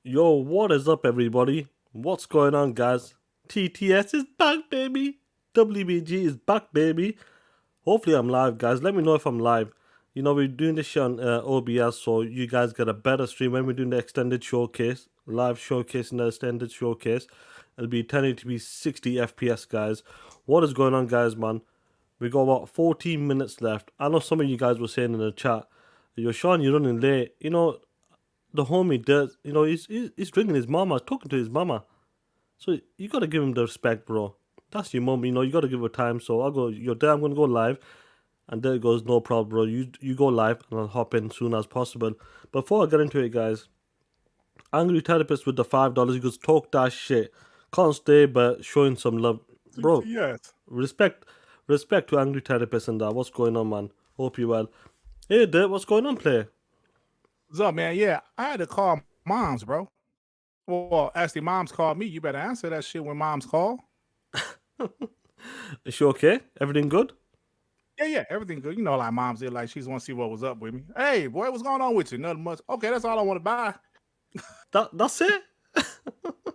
Yo, what is up, everybody? What's going on, guys? TTS is back, baby. WBG is back, baby. Hopefully, I'm live, guys. Let me know if I'm live. We're doing this shit on OBS, so you guys get a better stream when we're doing the extended showcase, live showcase and the extended showcase. It'll be 1080p 60 FPS, guys. What is going on, guys, man? We got about 14 minutes left. I know some of you guys were saying in the chat, yo, Sean, you're running late. The homie does, he's drinking his mama, talking to his mama. So you gotta give him the respect, bro. That's your mom, you gotta give her time. So I'll go, yo, dad, I'm gonna go live. And there it goes, no problem, bro. You go live and I'll hop in soon as possible. Before I get into it, guys, Angry Therapist with the $5, he goes, talk that shit. Can't stay, but showing some love. Bro, TTS. respect to Angry Therapist and that. What's going on, man? Hope you well. Hey, Dirt, what's going on, player? What's up, man? Yeah, I had to call moms, bro. Well, actually, moms called me. You better answer that shit when moms call. Is she okay? Everything good? Yeah, everything good. Like moms did, like she just want to see what was up with me. Hey, boy, what's going on with you? Nothing much. Okay, that's all I want to buy. That's it?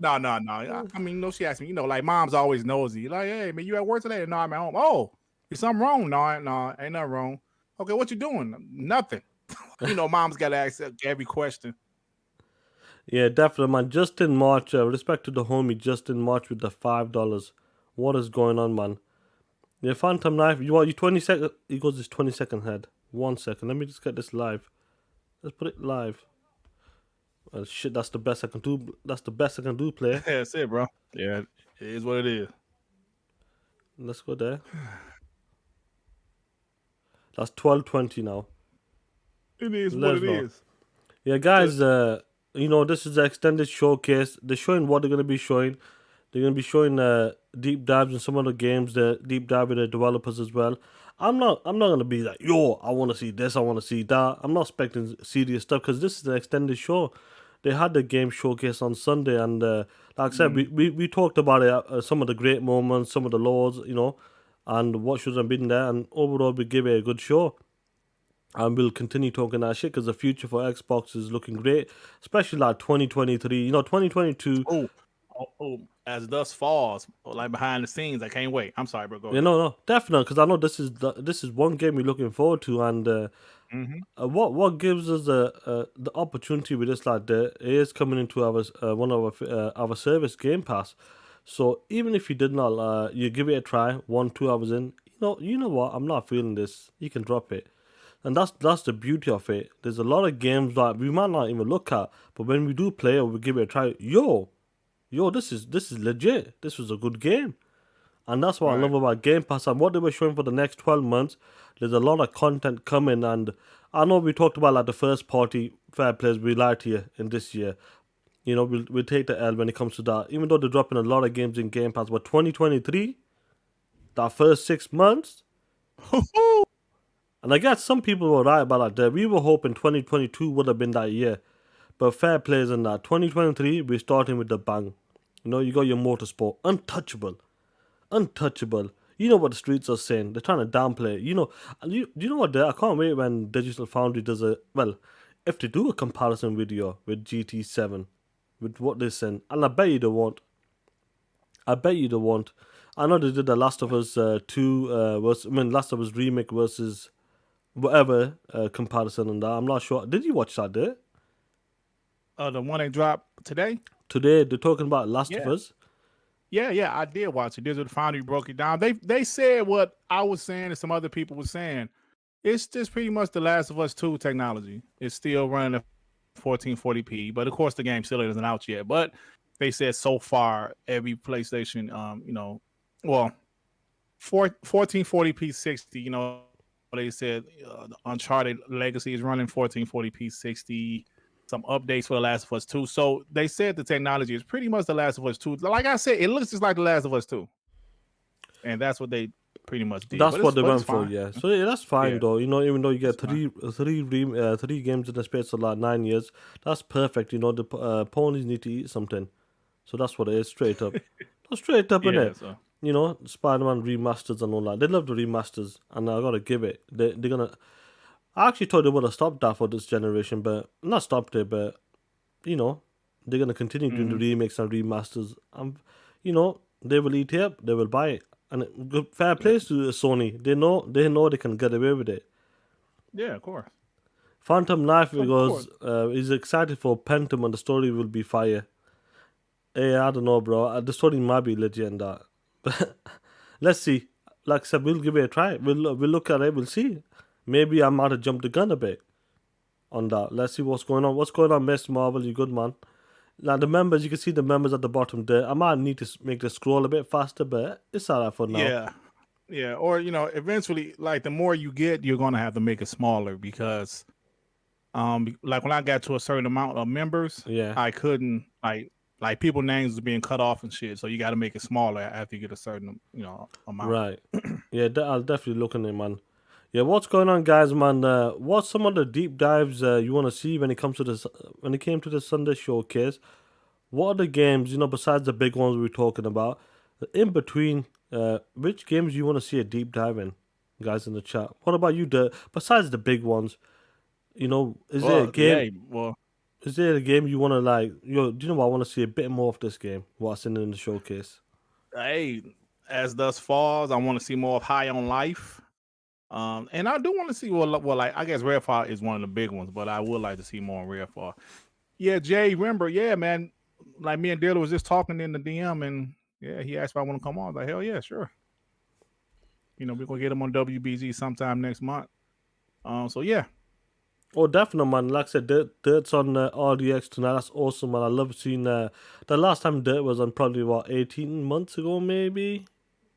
No. I mean, she asked me, like moms always nosy. Like, hey, man, you at work today? No, I'm at home. Oh, is something wrong? No, ain't nothing wrong. Okay, what you doing? Nothing. Moms got to ask every question. Yeah, definitely, man. Just in March, respect to the homie, just in March with the $5. What is going on, man? Yeah, Phantom Knife, you 20 second. He goes this 20-second head. 1 second. Let me just get this live. Let's put it live. Well, shit, that's the best I can do. That's the best I can do, player. That's it, bro. Yeah, it is what it is. Let's go there. That's 12:20 now. It is Let what us it know. is. Yeah, guys. This is the extended showcase. They're showing what they're gonna be showing. They're gonna be showing deep dives in some of the games. The deep dive with the developers as well. I'm not gonna be like, yo, I want to see this. I want to see that. I'm not expecting serious stuff because this is an extended show. They had the game showcase on Sunday, and like I said, we talked about it. Some of the great moments, some of the lows, and what should have been there. And overall, we give it a good show. And we'll continue talking that shit because the future for Xbox is looking great, especially like 2023. 2022. As Dusk Falls, like behind the scenes, I can't wait. I'm sorry, bro. Go ahead. No, definitely, because I know this is one game we're looking forward to, and what gives us the opportunity with this, like, the it is coming into one of our service, Game Pass. So even if you did not, you give it a try, 1-2 hours in, you know what, I'm not feeling this. You can drop it, and that's the beauty of it. There's a lot of games that we might not even look at, but when we do play or we give it a try, yo, this is legit. This was a good game. And that's what I love about Game Pass and what they were showing for the next 12 months. There's a lot of content coming, and I know we talked about like the first party fair plays we lied to you in this year. We'll take the L when it comes to that. Even though they're dropping a lot of games in Game Pass, but 2023, that first 6 months, and I guess some people were right about that. We were hoping 2022 would have been that year, but fair plays in that 2023, we're starting with the bang. You got your motorsport, untouchable. You know what the streets are saying. They're trying to downplay it. You know what? I can't wait when Digital Foundry does if they do a comparison video with GT7, with what they're saying, and I bet you they won't. I know they did the Last of Us 2 Last of Us remake versus whatever comparison and that. I'm not sure. Did you watch that? There? The one they dropped today. Today they're talking about Last of Us. Yeah, I did watch it. Digital Foundry broke it down. They said what I was saying and some other people were saying. It's just pretty much the Last of Us 2 technology. It's still running at 1440p, but of course the game still isn't out yet. But they said so far every PlayStation, 1440p 60. They said the Uncharted Legacy is running 1440p 60. Some updates for The Last of Us 2. So they said the technology is pretty much The Last of Us 2. Like I said, it looks just like The Last of Us 2. And that's what they pretty much did. That's what they went for, yeah. So yeah, that's fine though. Even though you get three games in the space of like 9 years, that's perfect. The ponies need to eat something. So that's what it is, straight up. Straight up, innit? So. Spider-Man remasters and all that. They love the remasters, and I gotta give it. They're gonna. I actually thought they would have stopped that for this generation, but not stopped it, but They're gonna continue doing the remakes and remasters. You know, they will eat it up. They will buy it, and fair play to Sony. They know they can get away with it. Yeah, of course. Phantom Life Of course. because is excited for Phantom and the story will be fire. Hey, I don't know, bro. The story might be legit and that, but let's see. Like I said, we'll give it a try. We'll look at it. We'll see. Maybe I might have jumped the gun a bit on that. Let's see what's going on. What's going on, Miss Marvel? You good, man? Now the members, you can see the members at the bottom there. I might need to make the scroll a bit faster, but it's alright for now. Yeah. Yeah. Or, eventually, like, the more you get, you're going to have to make it smaller because, like, when I got to a certain amount of members, Yeah. I couldn't, like people names was being cut off and shit. So you got to make it smaller after you get a certain, amount. Right. Yeah, I'll definitely look in it, man. Yeah, what's going on, guys, man? What's some of the deep dives you want to see when it comes to this? When it came to the Sunday showcase, what are the games, besides the big ones we're talking about, in between? Which games you want to see a deep dive in, guys, in the chat? What about you? Besides the big ones, is there a game? Well, Is there a game you want to like? Do you know what? I want to see a bit more of this game. What's in the showcase? hey, as Dusk Falls, I want to see more of High on Life. And I do want to see like I guess Redfall is one of the big ones, but I would like to see more on Redfall. Yeah, Jay, remember, yeah, man. Like me and Dilla was just talking in the DM, and yeah, he asked if I want to come on. I was like, hell yeah, sure. We're gonna get him on WBG sometime next month. So yeah. Oh, definitely, man. Like I said, Dirt's on RDX tonight. That's awesome, man. I love seeing the last time Dirt was on probably, 18 months ago, maybe?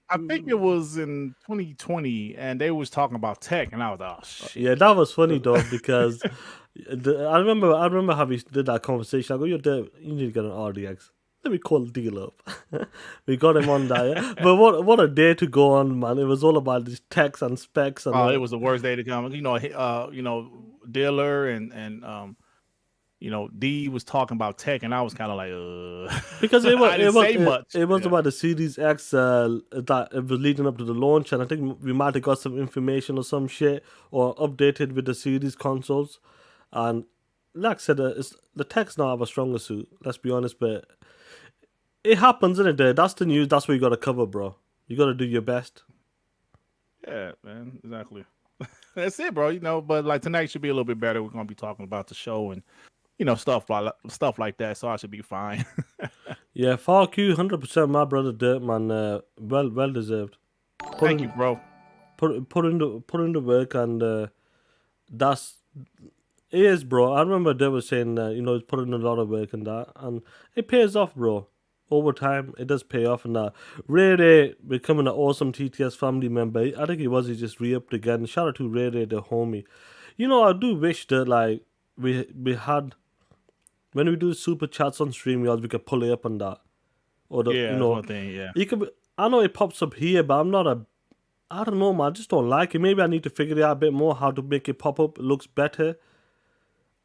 I think it was in 2020, and they was talking about tech, and I was like, oh shit. Yeah, that was funny, though, because I remember how we did that conversation. I go, you need to get an RDX. Let me call the deal up. We got him on that, yeah? But what a day to go on, man. It was all about these techs and specs. And it was the worst day to come. Diller and D was talking about tech, and I was kind of like, because it was I didn't say much. It was about the Series X that it was leading up to the launch, and I think we might have got some information or some shit or updated with the Series consoles. And like I said, the techs now have a stronger suit. Let's be honest, but it happens, isn't it? That's the news. That's what you got to cover, bro. You got to do your best. Yeah, man, exactly. That's it, bro. But like tonight should be a little bit better. We're gonna be talking about the show and stuff like that. So I should be fine. Yeah, fuck you, 100%, my brother Dirt, man. Well deserved. Thank you, bro. Put in the work, and that's it is, bro. I remember Dirt was saying he's put in a lot of work and that, and it pays off, bro. Over time, it does pay off, and that. Ray becoming an awesome TTS family member. I think he just re-upped again. Shout out to Ray, the homie. I do wish that like we had when we do super chats on StreamYards, we could pull it up on that. Or that's one thing. Yeah, you could. I know it pops up here, but I don't know, man. I just don't like it. Maybe I need to figure it out a bit more how to make it pop up. It looks better.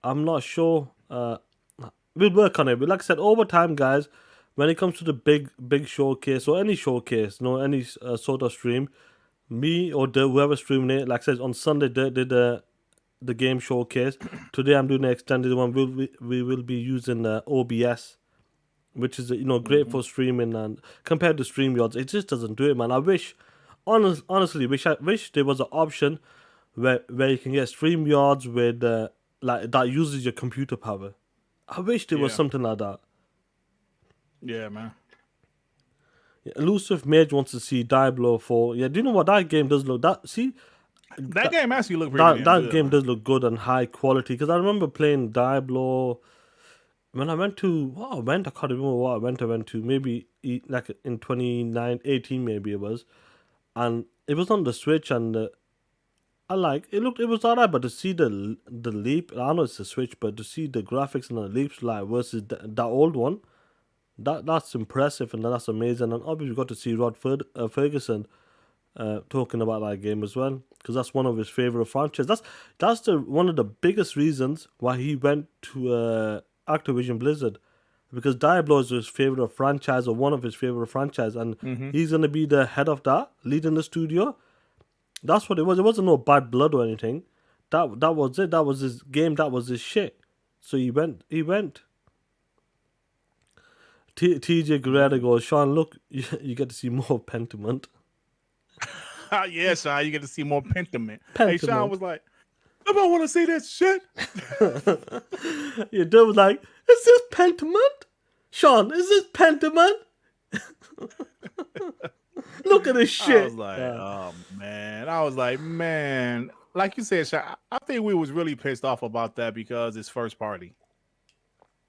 I'm not sure. We'll work on it. But like I said, over time, guys, when it comes to the big showcase or any showcase, any sort of stream, me or whoever streaming it, like I said, on Sunday they did the game showcase. Today I'm doing the extended one. We will be using OBS, which is great for streaming, and compared to StreamYards, it just doesn't do it, man. I wish, honestly, wish there was an option where you can get StreamYards with like that uses your computer power. I wish there was something like that. Yeah, man. Yeah, Elusive Mage wants to see Diablo 4. Yeah, do you know what that game does look? That game actually looked pretty that game does look good and high quality, because I remember playing Diablo when I went to I can't remember what I went to, maybe like in 2018 maybe it was, and it was on the Switch, and it was alright, but to see the leap, I know it's a Switch, but to see the graphics and the leaps like versus that old one, that's impressive, and that's amazing. And obviously we got to see Rod Ferguson talking about that game as well, because that's one of his favorite franchises. That's one of the biggest reasons why he went to Activision Blizzard, because Diablo is his favorite franchise, or one of his favorite franchises, and he's gonna be the head of that, leading the studio. That's what it was. It wasn't no bad blood or anything. That was it. That was his game. That was his shit. So he went. TJ Guerrero goes, Sean, look, you get to see more Pentiment. Yeah, Sean, you get to see more Pentiment. Hey, Sean Pentiment. was like, I don't want to see that shit. Your dad was like, is this Pentiment? Sean, is this Pentiment? Look at this I was shit. like, Yeah. oh man. I was like, man. Like you said, Sean, I think we was really pissed off about that because it's first party.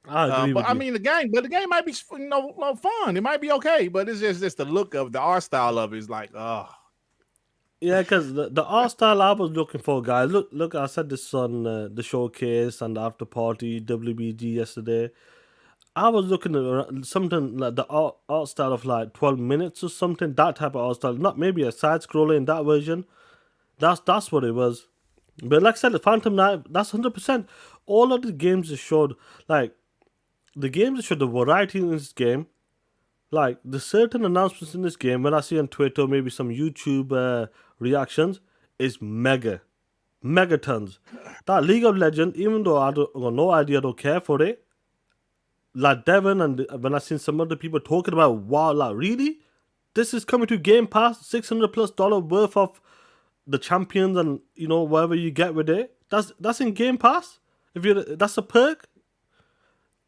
I agree But with I you. mean, the game might be no fun. It might be okay, but it's just the look of the art style of it is like, oh. Yeah, because the art style I was looking for, guys. Look, I said this on the showcase and the after party WBG yesterday. I was looking at something like the art style of like 12 minutes or something, that type of art style. Not maybe a side scroller in that version. That's what it was. But like I said, the Phantom Knight, that's 100%. All of the games that showed, like, the games that showed the variety in this game, like, the certain announcements in this game, when I see on Twitter, maybe some YouTube reactions, is megatons. That League of Legends, even though I got no idea, I don't care for it, like Devon and when I seen some other people talking about, wow, like really, this is coming to Game Pass, $600+ worth of the champions and whatever you get with it. That's in Game Pass. If you that's a perk.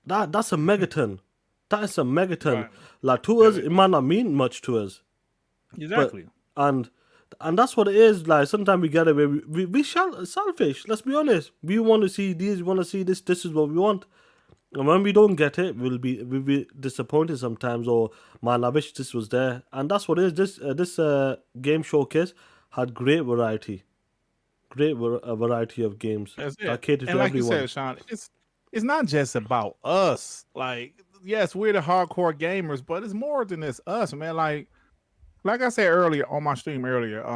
That's a megaton. That is a megaton. Right. Like to us, it might not mean much to us, but Exactly. and that's what it is. Like sometimes we get away. We selfish. Let's be honest. We want to see these. We want to see this. This is what we want. And when we don't get it, we'll be disappointed sometimes. Or man, I wish this was there. And that's what it is. This game showcase had great variety, variety of games That's that it. cater And to like you everyone. said, Sean, it's not just about us. Like, yes, we're the hardcore gamers, but it's more than this us, man. Like I said earlier on my stream earlier,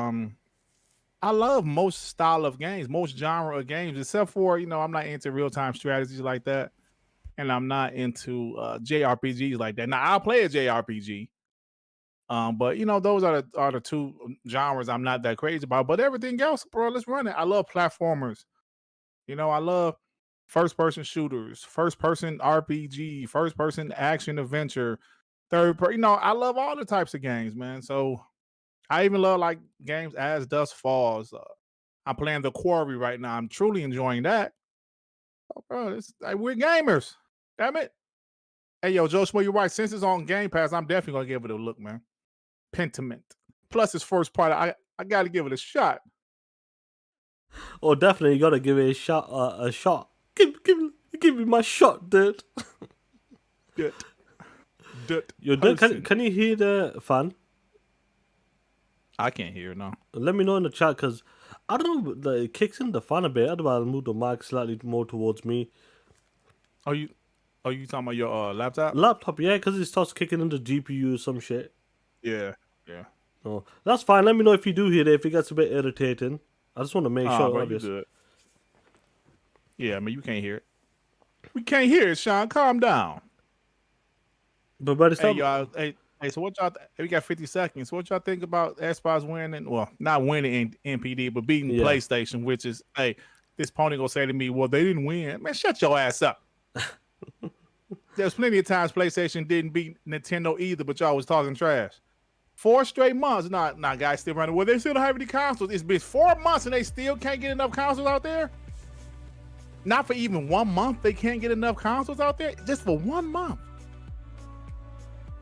I love most style of games, most genre of games, except for, I'm not into real-time strategies like that. And I'm not into JRPGs like that. Now I'll play a JRPG. But those are the two genres I'm not that crazy about. But everything else, bro, let's run it. I love platformers. I love first person shooters, first person RPG, first person action adventure, I love all the types of games, man. So I even love like games as Dusk Falls. I'm playing The Quarry right now. I'm truly enjoying that. Oh, bro, like, we're gamers. Damn it. Hey, yo, Joe Schmo, you're right. Since it's on Game Pass, I'm definitely gonna give it a look, man. Pentiment. Plus, it's first party. I got to give it a shot. Oh, definitely, you gotta give it a shot. A shot. Give me my shot, dude. Yo, dude, can you hear the fan? I can't hear, no. Let me know in the chat because I don't know. It kicks in the fan a bit. Otherwise, I'll move the mic slightly more towards me. Are you talking about your laptop? Laptop, yeah, because it starts kicking into GPU or some shit. Yeah. Oh, that's fine. Let me know if you do hear it. If it gets a bit irritating, I just want to make sure. Bro, you Obvious. good. Yeah, I mean, you can't hear it. We can't hear it, Sean. Calm down. But by the Hey, time, y'all. Hey, so what y'all? We got 50 seconds. So what y'all think about Xbox winning? Well, not winning in NPD, but beating PlayStation, which is, hey, this pony gonna say to me, well, they didn't win. Man, shut your ass up. There's plenty of times PlayStation didn't beat Nintendo either, but y'all was talking trash. 4 straight months. Nah, guys still running. Well, they still don't have any consoles. It's been 4 months and they still can't get enough consoles out there? Not for even 1 month, they can't get enough consoles out there? Just for 1 month.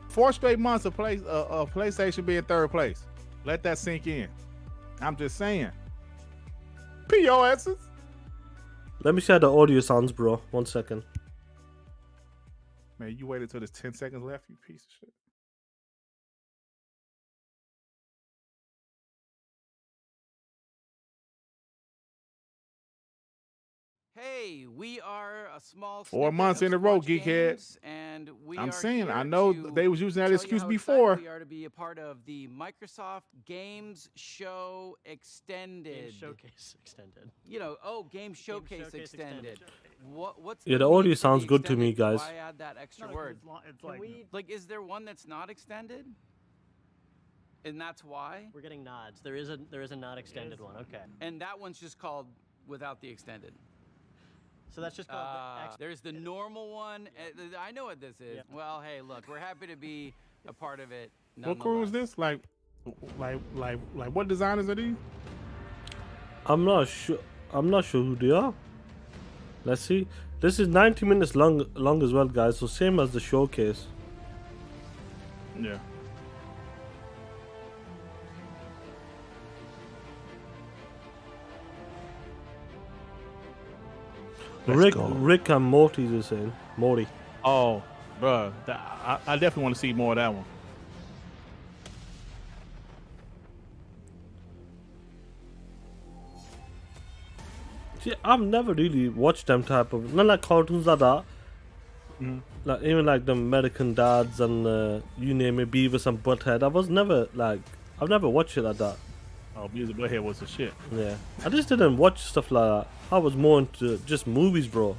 4 straight months of PlayStation being third place. Let that sink in. I'm just saying. POSs. let me share the audio sounds, bro. 1 second. Man, you waited till there's 10 seconds left, you piece of shit. Hey, we are a small 4 months in a row, geekhead. And I'm saying, I know they was using that excuse before. We are to be a part of the Microsoft Games Show Extended. Game Showcase Extended. Game Showcase Extended. What's Yeah, the audio sounds good to me, guys. Why add that extra word? It's Like, is there one that's not extended? And that's why? we're getting nods. There is a not extended one. Okay. And that one's just called without the extended. So that's just called the X. There's the normal one. I know what this is. Yeah. Well, hey, look, we're happy to be a part of it. What crew is this? Like what designers are these? I'm not sure. I'm not sure who they are. Let's see. This is 90 minutes long as well, guys. So same as the showcase. Yeah. Rick and Morty is saying. Morty. Oh, bruh. I definitely want to see more of that one. See, I've never really watched them type of not like cartoons like that. Like even like the American Dads and you name it, Beavis and Butthead. I've never watched it like that. Oh, Music Butthead was the shit. Yeah, I just didn't watch stuff like that. I was more into just movies, bro.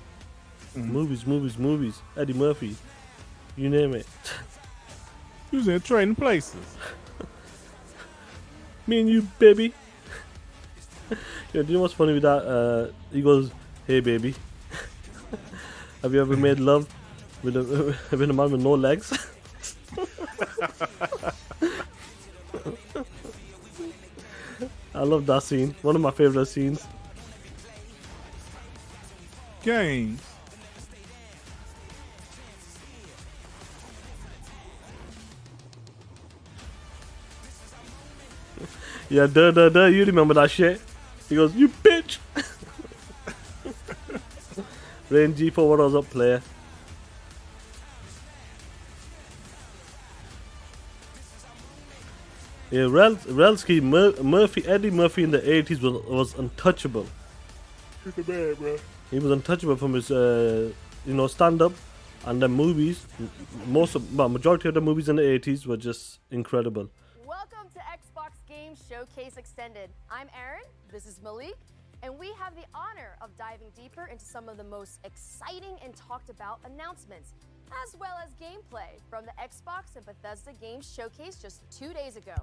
Movies. Eddie Murphy, you name it. He was in Trading Places. Me and you, baby. Yeah, do you know what's funny with that? He goes, "Hey, baby, have you ever made love with a man with no legs?" I love that scene. One of my favorite scenes. Games. Yeah, duh. You remember that shit? He goes, "You bitch." Rain G for what was up, player. Yeah, Relski, Murphy, Eddie Murphy in the 80s was untouchable. He's the man, bro. He was untouchable from his, stand-up and the movies. Majority of the movies in the 80s were just incredible. Welcome to Xbox Games Showcase Extended. I'm Aaron, this is Malik, and we have the honor of diving deeper into some of the most exciting and talked about announcements, as well as gameplay from the Xbox and Bethesda Games Showcase just 2 days ago.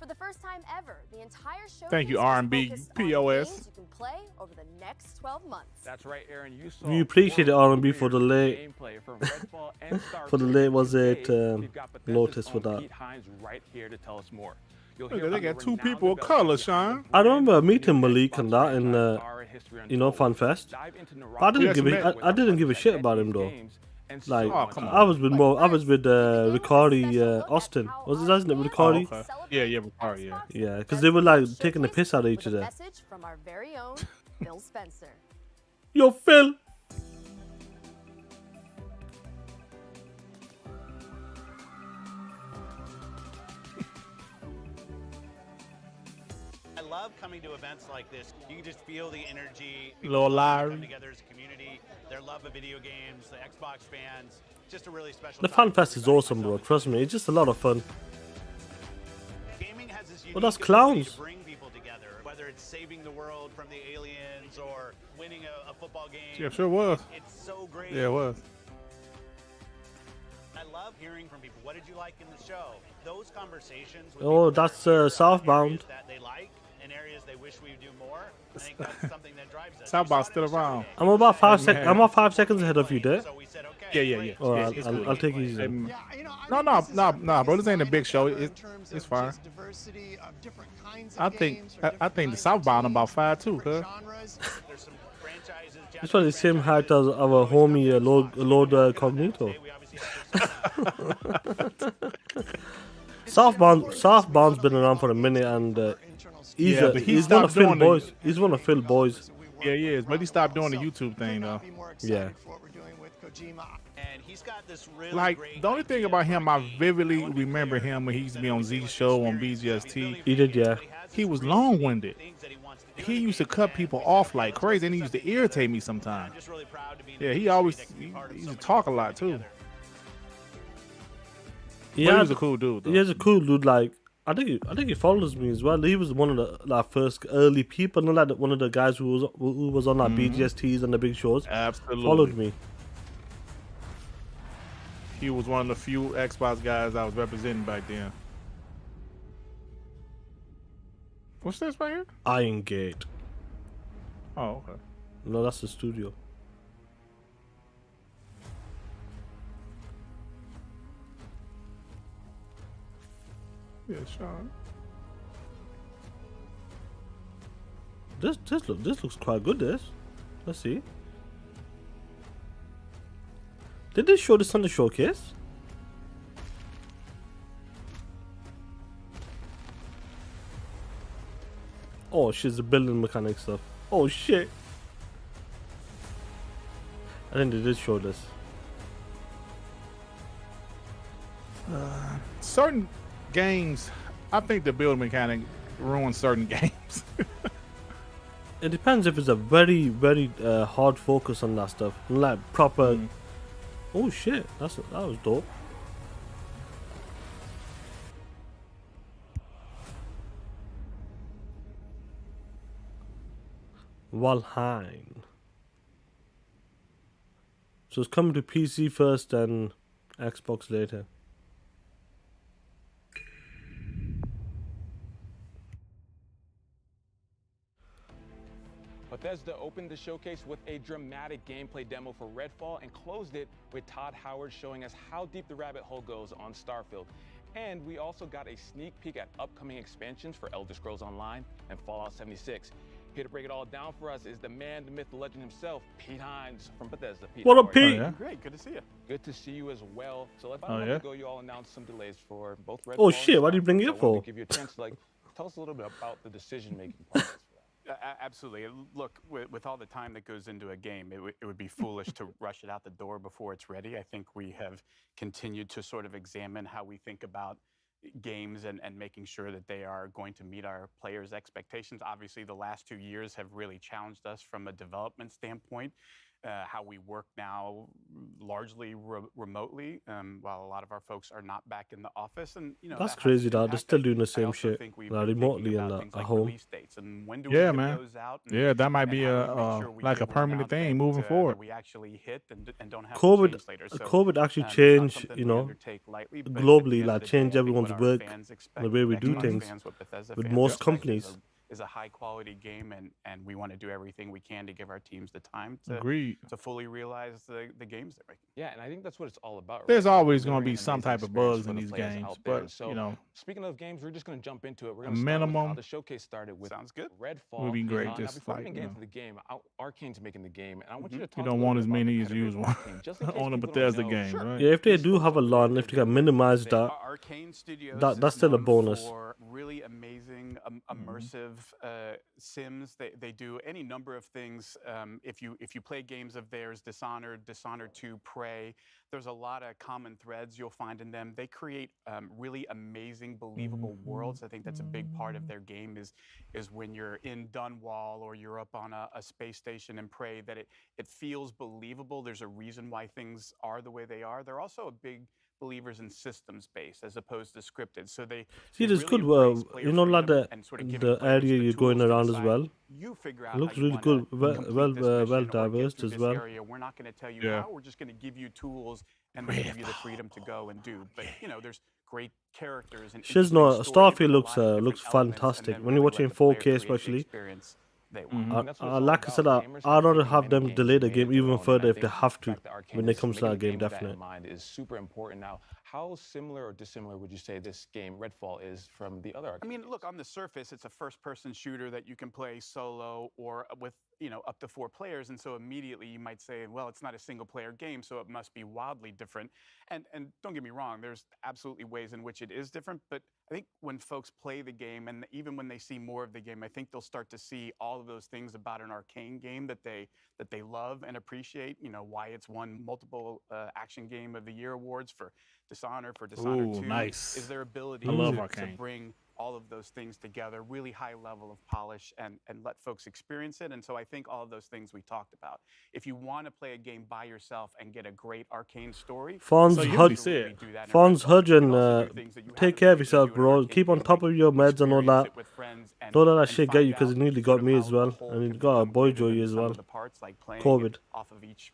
For the first time ever, the entire showcase Thank you, is R&B focused on POS. games you can play over the next 12 months. That's right, Aaron. You saw We appreciate the R&B for the late. gameplay from Redfall and For the Starfield. late was it Today, we've got Bethesda's notice for own that. Pete Hines right here to tell us more. You'll Look, hear they from got the two renowned people of developer color, behind Sean. the I remember brand meeting new Malik Xbox and that in, franchise, our history FanFest. untold. Dive into But I didn't Yes, give man. it. I didn't give a shit about him though. games and so Like, Oh, much come more. on. I was with But I was first, with the game was a Riccardi, special look at Austin. how Was his our name fans Riccardi? Oh, okay. celebrate Yeah, the Riccardi, yeah. Xbox Yeah, and 'cause they were, like, Bethesda taking the piss out of Showcase each with a other. message from our very own Phil Spencer. Yo, Phil. I love coming to events like this. You can just feel the energy. Little People Larry. come together as a community. Their love of video games, the Xbox fans. Just a really special The time for FanFest is everybody, awesome, bro. myself Trust me, it's just a lot of fun. Gaming has this Well, that's unique ability clowns. to bring people together, whether it's saving the world from the aliens or winning a football game. Yeah, sure was. It's so great. Yeah, it was. I love hearing from people. What did you like in the show? Those conversations. With Oh, people that that's, are here about Southbound. areas that they like and areas they wish we would do more. I think that's something that drives us. Southbound's We saw it in still the around. survey. I'm about man. I'm about 5 seconds ahead of you, there. So we said, okay, Yeah. great. Oh, Yeah, I'll, it's I'll, cool. I'll take it easy. Um, Yeah, you know, I No, think no, this is no, our no, bro. This biggest ain't a big lineup show. ever in It's- terms it's of fine. just diversity of different kinds of I think games or I different think the kinds of Southbound teams, about 5 too, different cuz. genres. There's some franchises, It's probably the same height as our homie Lord Cognito. Southbound's been around for a minute, and he's Yeah, but he he's one of stopped Phil doing the- boys. He's one of Phil boys. Yeah, he is, but he stopped doing the YouTube thing, though. Yeah. And he's got this really Like, great the only thing idea about for a him, I game. vividly I wanna be remember clear him when he used to be that on everything Z was Show on experience. BGST. He did, yeah. He was long-winded. He used to cut people off like crazy, and he used to irritate me sometimes. Yeah, he always he used to talk a lot too. But he was a cool dude, though. He is a cool dude. Like I think he follows me as well. He was one of the first early people, not like one of the guys who was on like BGSTs and the big shows. Absolutely. Followed me. He was one of the few Xbox guys I was representing back then. What's this right here? Iron Gate. Oh, okay. No, that's the studio. Yeah, Sean. This looks quite good. Let's see. Did they show this on the showcase? Oh shit, the building mechanic stuff. Oh shit. I think they did show this. Certain games, I think the build mechanic ruins certain games. It depends if it's a very hard focus on that stuff, like proper. Oh shit, that was dope. Valheim. So it's coming to PC first and Xbox later. Bethesda opened the showcase with a dramatic gameplay demo for Redfall and closed it with Todd Howard showing us how deep the rabbit hole goes on Starfield. And we also got a sneak peek at upcoming expansions for Elder Scrolls Online and Fallout 76. Here to break it all down for us is the man, the myth, the legend himself, Pete Hines from Bethesda. Pete, What how up, are you? Pete? Yeah. Great, good to see you. Good to see you as well. So about Oh, a month yeah? ago, you all announced some delays for both Redfall. Oh, and shit, why did you bring it Starfield. up So I wanted for? to give you a chance to tell us a little bit about the decision-making process. Absolutely. Look, with all the time that goes into a game, it would be foolish to rush it out the door before it's ready. I think we have continued to sort of examine how we think about games and making sure that they are going to meet our players' expectations. Obviously, the last 2 years have really challenged us from a development standpoint. How we work now largely remotely, while a lot of our folks are not back in the office, and That's that crazy has an that they're impact. still doing the I same also shit, think we've like been remotely thinking and about at things like home. release dates and when do we Yeah, give man. those out. Yeah, that might and be how do we make sure we like a give one permanent out thing that, moving forward. that we actually hit and don't have to COVID, change later. So, COVID actually it's not changed, something you we know, undertake lightly, but at the globally, end of like the day, change I think everyone's what our work fans expect, and the way we what do Xbox things fans, what Bethesda with fans most expect companies. is a high quality game, and we want to do everything we can to give our teams the time to Agreed. fully realize the games they're making. Yeah, and I think that's what it's all about. There's right? always gonna Delivering be an some amazing type of experience bugs for in the these players games, out there. but, And so, you know, speaking of games, we're just going to jump into it. We're a going to start with how minimum the showcase started with Sounds good. Redfall. would be great. Now, Just before we like, even you get know, into the game, Arcane's making the game, and I want you to talk you a don't little want bit as about the many as pedigree usual of Arcane, just in case on a people don't Bethesda know. game, Sure. right? Yeah, if they These do folks have a are great. LAN, if they can minimize that, Arcane Studios that's is still a known bonus. for really amazing, immersive sims. They do any number of things. If you play games of theirs, Dishonored 2, Prey, there's a lot of common threads you'll find in them. They create really amazing, believable worlds. I think that's a big part of their game is when you're in Dunwall or you're up on a space station in Prey, that it feels believable. There's a reason why things are the way they are. They're also a big believers in systems based as opposed to scripted. So they see, there's really good, embrace player you know, like freedom and sort of giving the players area the you're going tools to around as decide, well. you figure It out looks how you really wanna good, well complete this mission or get diverse through as this well. area. We're not going to tell you Yeah. how. We're just going to give you tools and then give you the freedom to go and do. But there's great characters and Shiz, interesting no, story Starfield in a looks lot of different looks elements, and fantastic. then When you're really watching let the player 4K, create the especially. experience they want. And that's what it's all Like I said, about. Gamers I'd rather creating have many them games delay and the made game it their even own, and further I if they think have the to fact that Arcane when it is comes to making that a game, with that in definitely. mind is super important. Now, how similar or dissimilar would you say this game Redfall is from the other I Arcane mean, games? look, on the surface, it's a first-person shooter that you can play solo or with, up to 4 players. And so immediately you might say, well, it's not a single-player game, so it must be wildly different. And don't get me wrong, there's absolutely ways in which it is different. But I think when folks play the game, and even when they see more of the game, I think they'll start to see all of those things about an Arcane game that they love and appreciate. Why it's won multiple Action Game of the Year awards for Dishonored 2. Nice. Is their ability I love to Arcane. bring all of those things together, really high level of polish, and let folks experience it. And so I think all of those things we talked about. If you want to play a game by yourself and get a great Arcane story, Fonz, So you Hud, said, do that in Fonz, Redfall. You can Hudgen, also do things that you take haven't care of been able to yourself, do in an bro. arcade Keep on game, top like of your meds and all experience that. it with friends and- Don't let that and shit get find you because it out nearly sort got of me how as the well. whole And can it got a become boy greater than Joey the as sum well. of the parts, like playing COVID. it off of each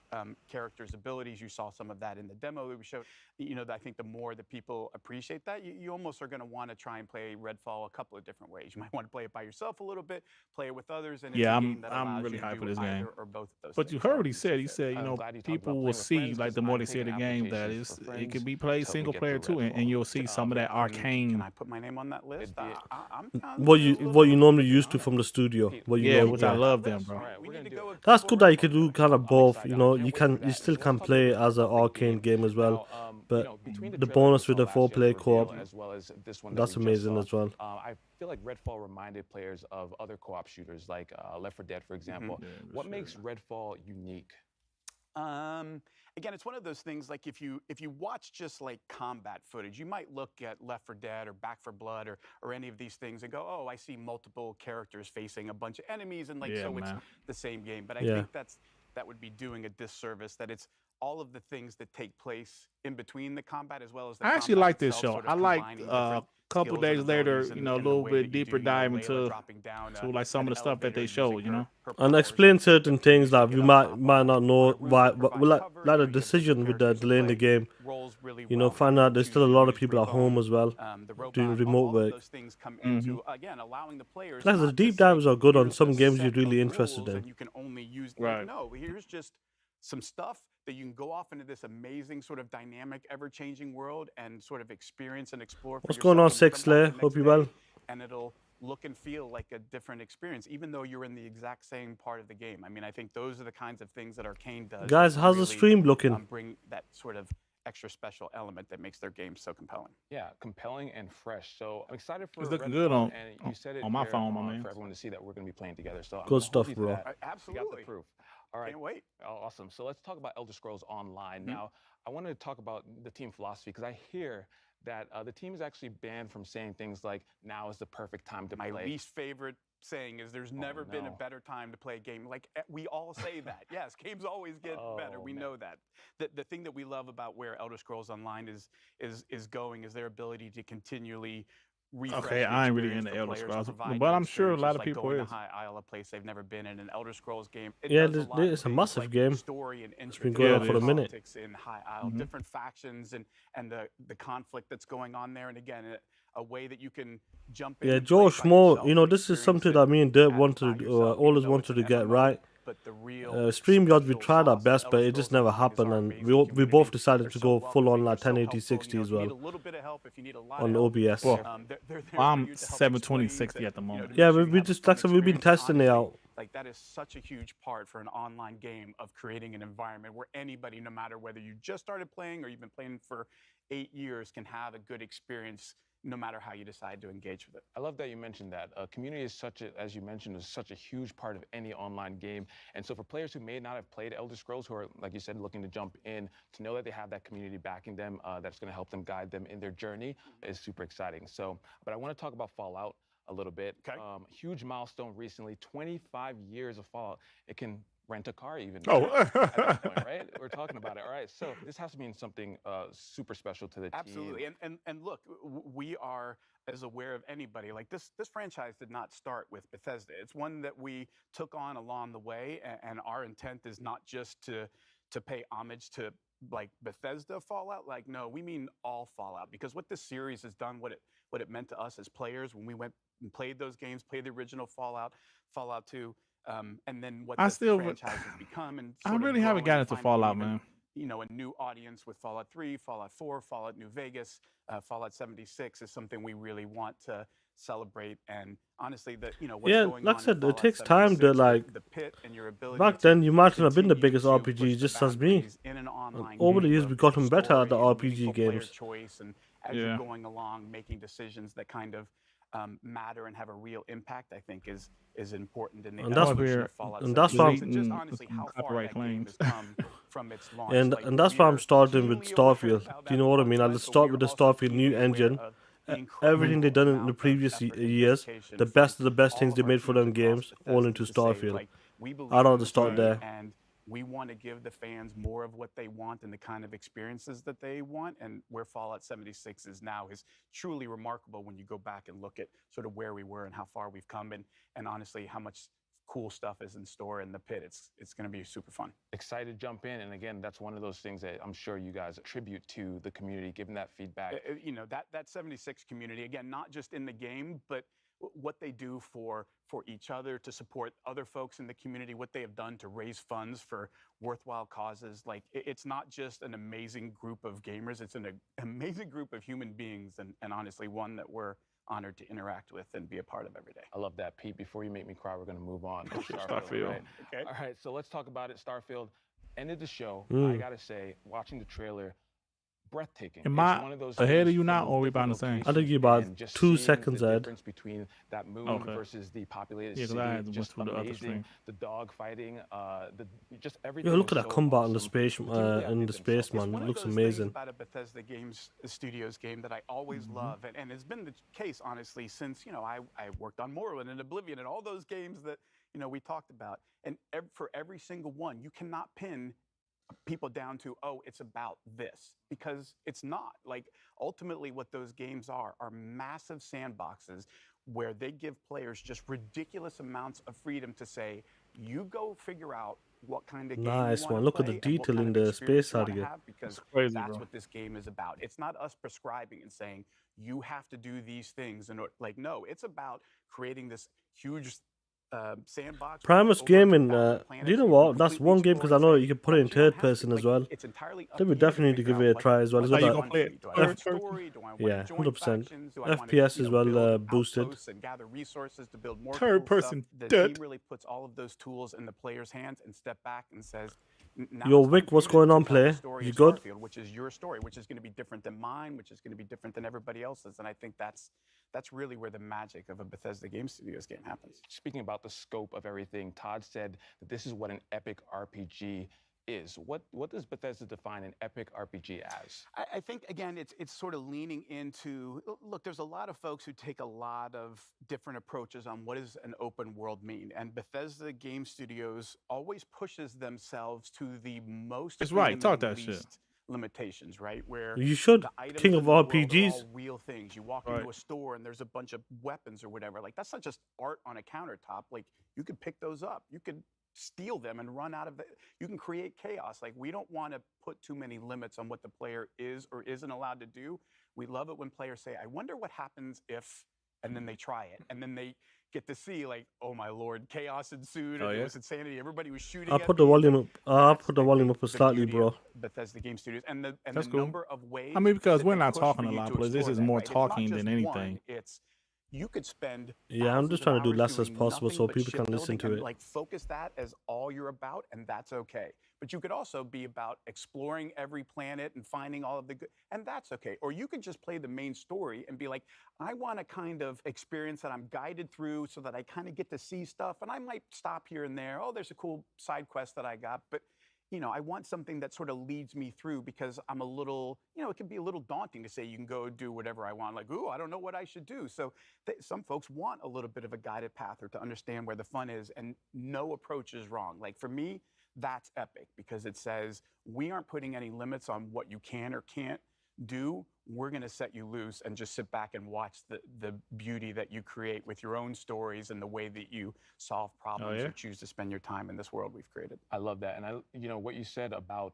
character's abilities. You saw some of that in the demo that we showed. I think the more that people appreciate that, you almost are going to want to try and play Redfall a couple of different ways. You might want to play it by yourself a little bit, play it with others, and Yeah, it's a game that I'm allows really you to hyped for do this either game. or both of those But things. you So heard I what he think it's a said. He fit. said, you I'm know, glad you talked about people will playing with see, friends, like, 'cause the more I'm they see the taking game, that applications for it can friends be played to help me single get player through too, and Redfall. you'll see some of that Can arcane. I put my name on that list? It'd be I'm What you little normally to used be to from honest. the studio. Pete, What you Yeah, know, which I yeah. love them, bro. All right, We we're need to gonna go do a it. That's couple good that you Redfall can do today. kind of I'm both. excited. You I know, can't you wait for can that. you So still let's can talk a play little it bit as an about the arcane game. game as well. Now, But between the trailer bonus we with saw the last year's 4-player reveal, co-op, as well as this one that that's we just amazing saw, as well. I feel like Redfall reminded players of other co-op shooters like Left 4 Dead, for example. Yeah, for What sure. makes Redfall unique? Again, it's one of those things like if you watch just like combat footage, you might look at Left 4 Dead or Back 4 Blood or any of these things and go, oh, I see multiple characters facing a bunch of enemies, and like Yeah, so man. it's the same game. But I Yeah. think that would be doing a disservice. That it's all of the things that take place in between the combat as well as the I actually combat like this itself, show. sort of I like combining a different couple skills and days later, abilities you and- know, a and the little way bit that you do, deeper you know, dive Layla into dropping down to like some an of the stuff that elevator they using show, you know. her And powers explain to certain things that get we up might top might on not a know roof why, that provides like cover. like You the know, you get decision different with the characters to delay in the play game. roles really You know, well. find How out you there's choose still a to lot of use people at home Rebone, as well the robot, doing remote all of work. those things come into again allowing the players. Like the not to deep say, dives are good on "Here's some a games you're set really of interested rules in. and you can only use Right. like, no, here's just some stuff that you can go off into this amazing sort of dynamic, ever-changing world and sort of experience and explore for What's yourself. going on, And you come back S.T.A.L.K.E.R? the Hope next you day, well. and it'll look and feel like a different experience, even though you're in the exact same part of the game. I mean, I think those are the kinds of things that Arcane does. Guys, that how's the really, stream looking? bring that sort of extra special element that makes their game so compelling. Yeah, compelling and fresh. So I'm excited for It's looking Redfall, good on- and you said it on my here, phone, my man. for everyone to see that we're going to be playing together. So I'm Good gonna stuff, hold you to bro. that. You got the Absolutely. proof. All right. Can't wait. Oh, awesome. So let's talk about Elder Scrolls Online. Now, I want to talk about the team philosophy because I hear that the team is actually banned from saying things like, now is the perfect time to My play. least favorite saying is there's never been a no. better time to play a game. Like we all say that. Yes, games always get better. We man. know that. The thing that we love about where Elder Scrolls Online is going is their ability to continually refresh Okay, the I ain't really experience into for Elder players, Scrolls, provide but new I'm sure a lot experiences, of like people going is. to High Isle, a place they've never been in. An Elder Scrolls game. It Yeah, does a lot it's of a things massive like game. story and It's been intricacy going Yeah, on it for a is. minute. politics in High Isle, different factions and the conflict that's going on there. And again, a way that you can jump in. Yeah, and play Josh by Moore, yourself you know, and this is experience something it that me and Dirt by wanted to, yourself, always even though wanted it's to an get MMO, right. but the real StreamYard, we special tried our sauce of best, but Elder it just Scrolls never Online is happened, our and amazing we community. both decided They're to so go full on welcoming, like they're so 1080 helpful. 60 You know, as if you need well a little bit of help, if you need a lot on of help, OBS. Well, they're there for I'm you to help 720, explain, 60 at the to moment. make Yeah, sure you we have a just fun like I said, we've been experience. testing it Honestly, out. like that is such a huge part for an online game of creating an environment where anybody, no matter whether you just started playing or you've been playing for 8 years, can have a good experience no matter how you decide to engage with it. I love that you mentioned that. Community is such a, as you mentioned, is such a huge part of any online game. And so for players who may not have played Elder Scrolls, who are, like you said, looking to jump in, to know that they have that community backing them, that's going to help them guide them in their journey is super exciting. So, but I want to talk about Fallout a little bit. Okay. Huge milestone recently, 25 years of Fallout. It can rent a car even. Oh. at that point, right? We're talking about it. All right. So this has to mean something super special to the team. Absolutely. And look, we are as aware of anybody. Like this franchise did not start with Bethesda. It's one that we took on along the way, and our intent is not just to pay homage to like Bethesda Fallout. Like, no, we mean all Fallout, because what this series has done, what it meant to us as players when we went and played those games, played the original Fallout 2, and then what I the still- franchise has become, and I sort of really haven't growing gotten and into finding Fallout, even, man. you know, a new audience with Fallout 3, Fallout 4, Fallout New Vegas, Fallout 76 is something we really want to celebrate. And honestly, what's Yeah, going like I on in said, it Fallout takes time to 76, like. the pit and your ability Back to then, you might not have been the continue biggest to RPG, push the just as me. boundaries in an online Over the game years, of we've gotten better at the story and RPG meaningful player games. choice, and as Yeah. you're going along, making decisions that kind of matter and have a real impact, I think is important in the And that's- evolution of Fallout and that's why I'm- 76, and just Mm, honestly some how far copyright that game claims. has come from its launch. And Like, and that's why I'm we're starting with keenly aware Starfield. of how Do you know that what I launch mean? I'll went, just but start we with are the also Starfield new keenly aware engine. of the incredible Everything they've done in the amount of previous effort and years, dedication the from best of the best all things of they our made for teams them across games, all Bethesda into to say, Starfield. like, we believe I'd in rather this start game, there. and we want to give the fans more of what they want and the kind of experiences that they want. And where Fallout 76 is now is truly remarkable when you go back and look at sort of where we were and how far we've come, and honestly how much cool stuff is in store in the pit. It's going to be super fun. Excited to jump in, and again, that's one of those things that I'm sure you guys attribute to the community, giving that feedback. You know, that 76 community, again, not just in the game, but what they do for each other, to support other folks in the community, what they have done to raise funds for worthwhile causes. Like, it's not just an amazing group of gamers, it's an amazing group of human beings, and honestly, one that we're honored to interact with and be a part of every day. I love that, Pete. Before you make me cry, we're going to move on to Starfield. Right? Okay. All right, so let's talk about it. Starfield ended the show. I got to say, watching the trailer, breathtaking. Am It's I one of those ahead of things you full now, of or are we different about the same? I think you're locations about and just 2 seeing seconds the ahead. difference between that moon Okay. versus the populated Yeah, 'cause city. I had to Just went through the other amazing. screen. The dog fighting, just everything. Yo, look at was that so combat in the awesome. space, The team really in outdid the themselves. space, It's man. one It of looks those amazing. things about a Bethesda Studios game that I always love, and it's been the case, honestly, since, you know, I worked on Morrowind and Oblivion and all those games that, you know, we talked about. And for every single one, you cannot pin people down to, oh, it's about this, because it's not. Like, ultimately what those games are massive sandboxes where they give players just ridiculous amounts of freedom to say, you go figure out what kind of game Nice you one. want Look to at the play and what detail kind in of the experience space you want to area. have, because crazy, that's bro. what this game is about. It's not us prescribing and saying you have to do these things, and like, no, it's about creating this huge sandbox. Primus over Gaming, 2,000 do planets. you know You can what? That's completely one game, because I explore know and you say, can put it in "But you don't third have to." person as Like, well. it's entirely up Then to we you to definitely need to figure give out it a what- try as well. It's what got Are you that gonna play it do I want first person? story? Do I want Yeah, joint 100%. factions? Do I want to, FPS you as know, well, build boosted. outposts and gather resources to build more Third cool person stuff? The dead. team really puts all of those tools in the player's hands and step back and says, now Yo, it's time Vic, for what's you going to on, tell the player? story You of good? Starfield, which is your story, which is going to be different than mine, which is going to be different than everybody else's. And I think that's really where the magic of a Bethesda Game Studios game happens. Speaking about the scope of everything, Todd said that this is what an epic RPG is. What does Bethesda define an epic RPG as? I think, again, it's sort of leaning into, look, there's a lot of folks who take a lot of different approaches on what does an open world mean. And Bethesda Game Studios always pushes themselves to the most That's right, talk freedom and that shit. least limitations, right? Where You should. the items King in of the world are RPGs. all real things. You walk Right. into a store and there's a bunch of weapons or whatever. Like, that's not just art on a countertop. Like, you could pick those up. You could steal them and run out of it. You can create chaos. Like, we don't want to put too many limits on what the player is or isn't allowed to do. We love it when players say, I wonder what happens if, and then they try it. And then they get to see, like, oh my Lord, chaos ensued, and Oh, it yeah? was insanity. Everybody was shooting I'll at put the me. volume Like, up. I'll that's, put the I volume think, up the slightly, beauty bro. of Bethesda Game Studios, and the That's cool. number of ways. I mean, because that we're they not push talking for a you lot, to plus this explore is that, more right? It's not talking just than one, anything. it's you could spend Yeah, I'm just thousands trying of to do hours less as doing possible nothing so but people can listen shipbuilding to and, it. like, focus that as all you're about, and that's okay. But you could also be about exploring every planet and finding all of the good, and that's okay. Or you could just play the main story and be like, I want a kind of experience that I'm guided through so that I kind of get to see stuff, and I might stop here and there. Oh, there's a cool side quest that I got, but you know, I want something that sort of leads me through, because I'm a little, you know, it can be a little daunting to say you can go do whatever I want. Like, ooh, I don't know what I should do. So some folks want a little bit of a guided path, or to understand where the fun is, and no approach is wrong. Like, for me, that's epic, because it says we aren't putting any limits on what you can or can't do. We're going to set you loose and just sit back and watch the beauty that you create with your own stories and the way that you solve problems yeah? or choose to spend your time in this world we've created. I love that. And you know, what you said about,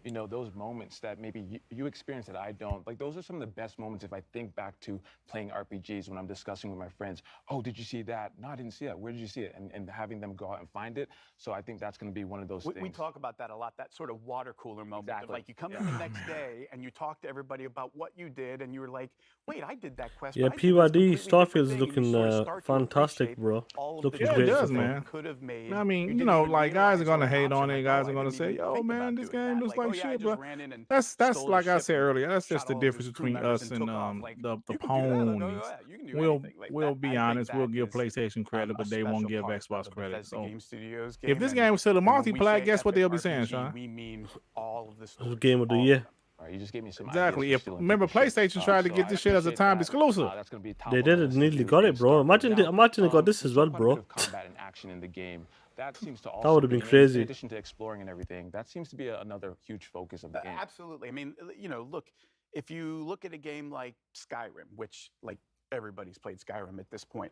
you know, those moments that maybe you experience that I don't, like, those are some of the best moments if I think back to playing RPGs when I'm discussing with my friends. Oh, did you see that? No, I didn't see that. Where did you see it? And having them go out and find it. So I think that's going to be one of those things. We talk about that a lot, that sort of water cooler moment. Of, Exactly. like, you come in the next day and you talk to everybody about what you did, and you were like, wait, I did that quest. Yeah, but I did this PYD completely Starfield different is thing, and you looking sort of start to fantastic, appreciate bro. all of Looking the Yeah, it great does, so far. man. could have made. I mean, you didn't know, even like, guys are realize gonna were an hate on option. it. Like, Guys oh, are I gonna didn't say, even "Yo, think man, about this doing game that." looks Like, like oh, yeah, I shit, just bro." ran in and That's stole like a I ship said and earlier. That's just shot the all of difference those crew between members us and and took off. Like, the you can do that. Oh, ponies. yeah, you can do We'll anything. Like, we'll that, be I think honest. We'll that give is, PlayStation credit, a but they won't special give part Xbox of a credit. Bethesda So Game Studios if game, this game was still a and when we multiplayer, say guess what epic they'll be saying, RPG, Sean? we mean all of the stories. Game of the all of year. them. All right, you just gave me some Exactly. ideas If for stealing remember, people's shit. PlayStation tried to So get I this shit as a appreciate timed that. exclusive. That's going to be top They on the did it, list to nearly do got in it, bro. Starfield. Imagine, Now, imagine they got this we as saw well, quite a bit bro. of combat and action in the game. That seems to That also would have been be, crazy. in addition to exploring and everything, that seems to be another huge focus of the game. Absolutely. I mean, you know, look, if you look at a game like Skyrim, which, like, everybody's played Skyrim at this point,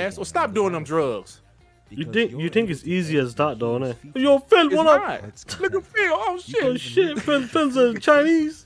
dumbass, or stop doing them drugs. You think it's easy as that, don't it? Yo, Phil, It's what not. up? Look at Phil. Oh shit. Oh shit, Phil's Chinese.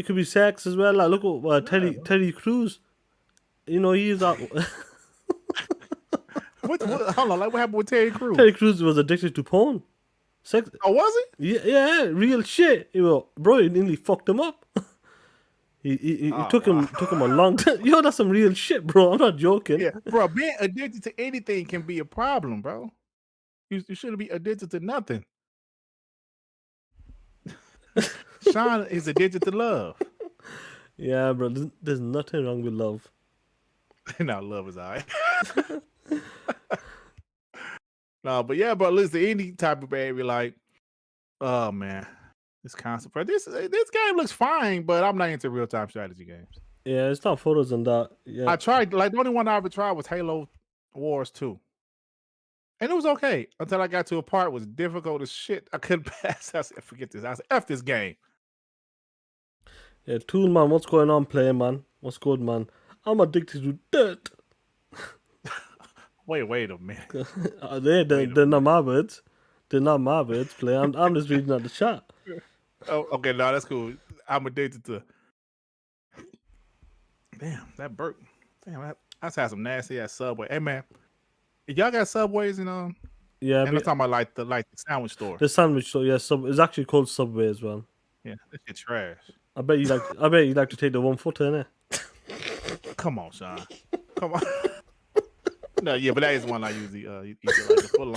It could be sex as well. Like look at Teddy Cruz. You know, he's out. What, hold on, like what happened with Terry Crews? Terry Crews was addicted to porn. Sex. Oh, was he? Yeah, real shit. You know, bro, it nearly fucked him up. He took him a long time. Yo, that's some real shit, bro. I'm not joking. Yeah, bro, being addicted to anything can be a problem, bro. You shouldn't be addicted to nothing. Sean is addicted to love. Yeah, bro. There's nothing wrong with love. No, love is alright. No, but yeah, bro. Listen, any type of baby, like, oh man, this concept. This game looks fine, but I'm not into real time strategy games. Yeah, it's not photos and that. Yeah, I tried. Like the only one I ever tried was Halo Wars 2. And it was okay until I got to a part that was difficult as shit. I couldn't pass. I said, forget this. I said, F this game. Yeah, Tool man, what's going on, player man? What's good, man? I'm addicted to dirt. Wait a minute. They're not my words. They're not my words, player. I'm just reading out the chat. Oh, okay, no, that's cool. I'm addicted to. Damn, that burp. Damn, I just had some nasty ass Subway. Hey man, y'all got Subways in Yeah, and I'm talking about like the sandwich store. The sandwich store, yeah. It's actually called Subway as well. Yeah, that shit trash. I bet you like to take the 1 footer, innit? Come on, Sean. Come on. No, yeah, but that is one I usually eat like the foot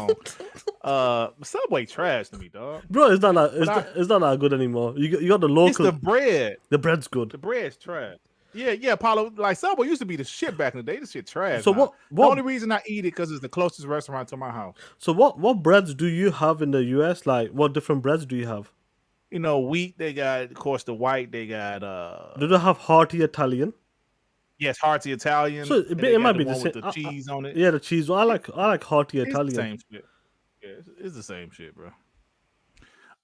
long. Subway trash to me, dog. Bro, it's not that good anymore. You got the local. It's the bread. The bread's good. The bread's trash. Yeah, Paulo. Like Subway used to be the shit back in the day. This shit trash. So now. what? The only reason I eat it because it's the closest restaurant to my house. So what breads do you have in the US? Like what different breads do you have? You know, wheat. They got, of course, the white. They got. Do they have hearty Italian? Yes, hearty Italian. So it might be the same. With the cheese on it. Yeah, the cheese. I like hearty Italian. It's the same shit. Yeah, it's the same shit, bro.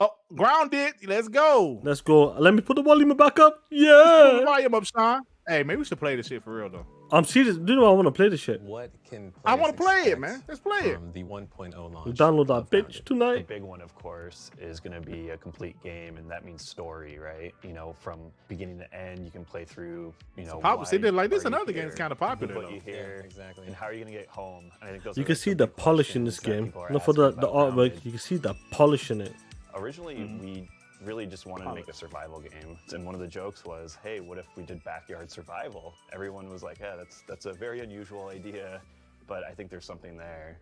Oh, grounded. Let's go. Let's go. Let me put the volume back up. Put Yeah. the volume up, Sean. Hey, maybe we should play this shit for real though. I'm serious. Do you know I want to play this shit? What can I want to play it, expect man. Let's play it. from the 1.0 launch? We'll download that of bitch Grounded? tonight. The big one, of course, is going to be a complete game, and that means story, right? You know, from beginning to end, you can play through. You know, Popular. See, why like this are you another game that's here? kind of popular What though. you here, Yeah, exactly. and how are you going to get home? And I think those You are can like see the the big polish in this questions that game. people are Not for asking the about artwork. Grounded. You can see the polish in it. Originally, we really just wanted to make a survival game, and one of the jokes was, "Hey, what if we did backyard survival?" Everyone was like, "Yeah, that's a very unusual idea, but I think there's something there."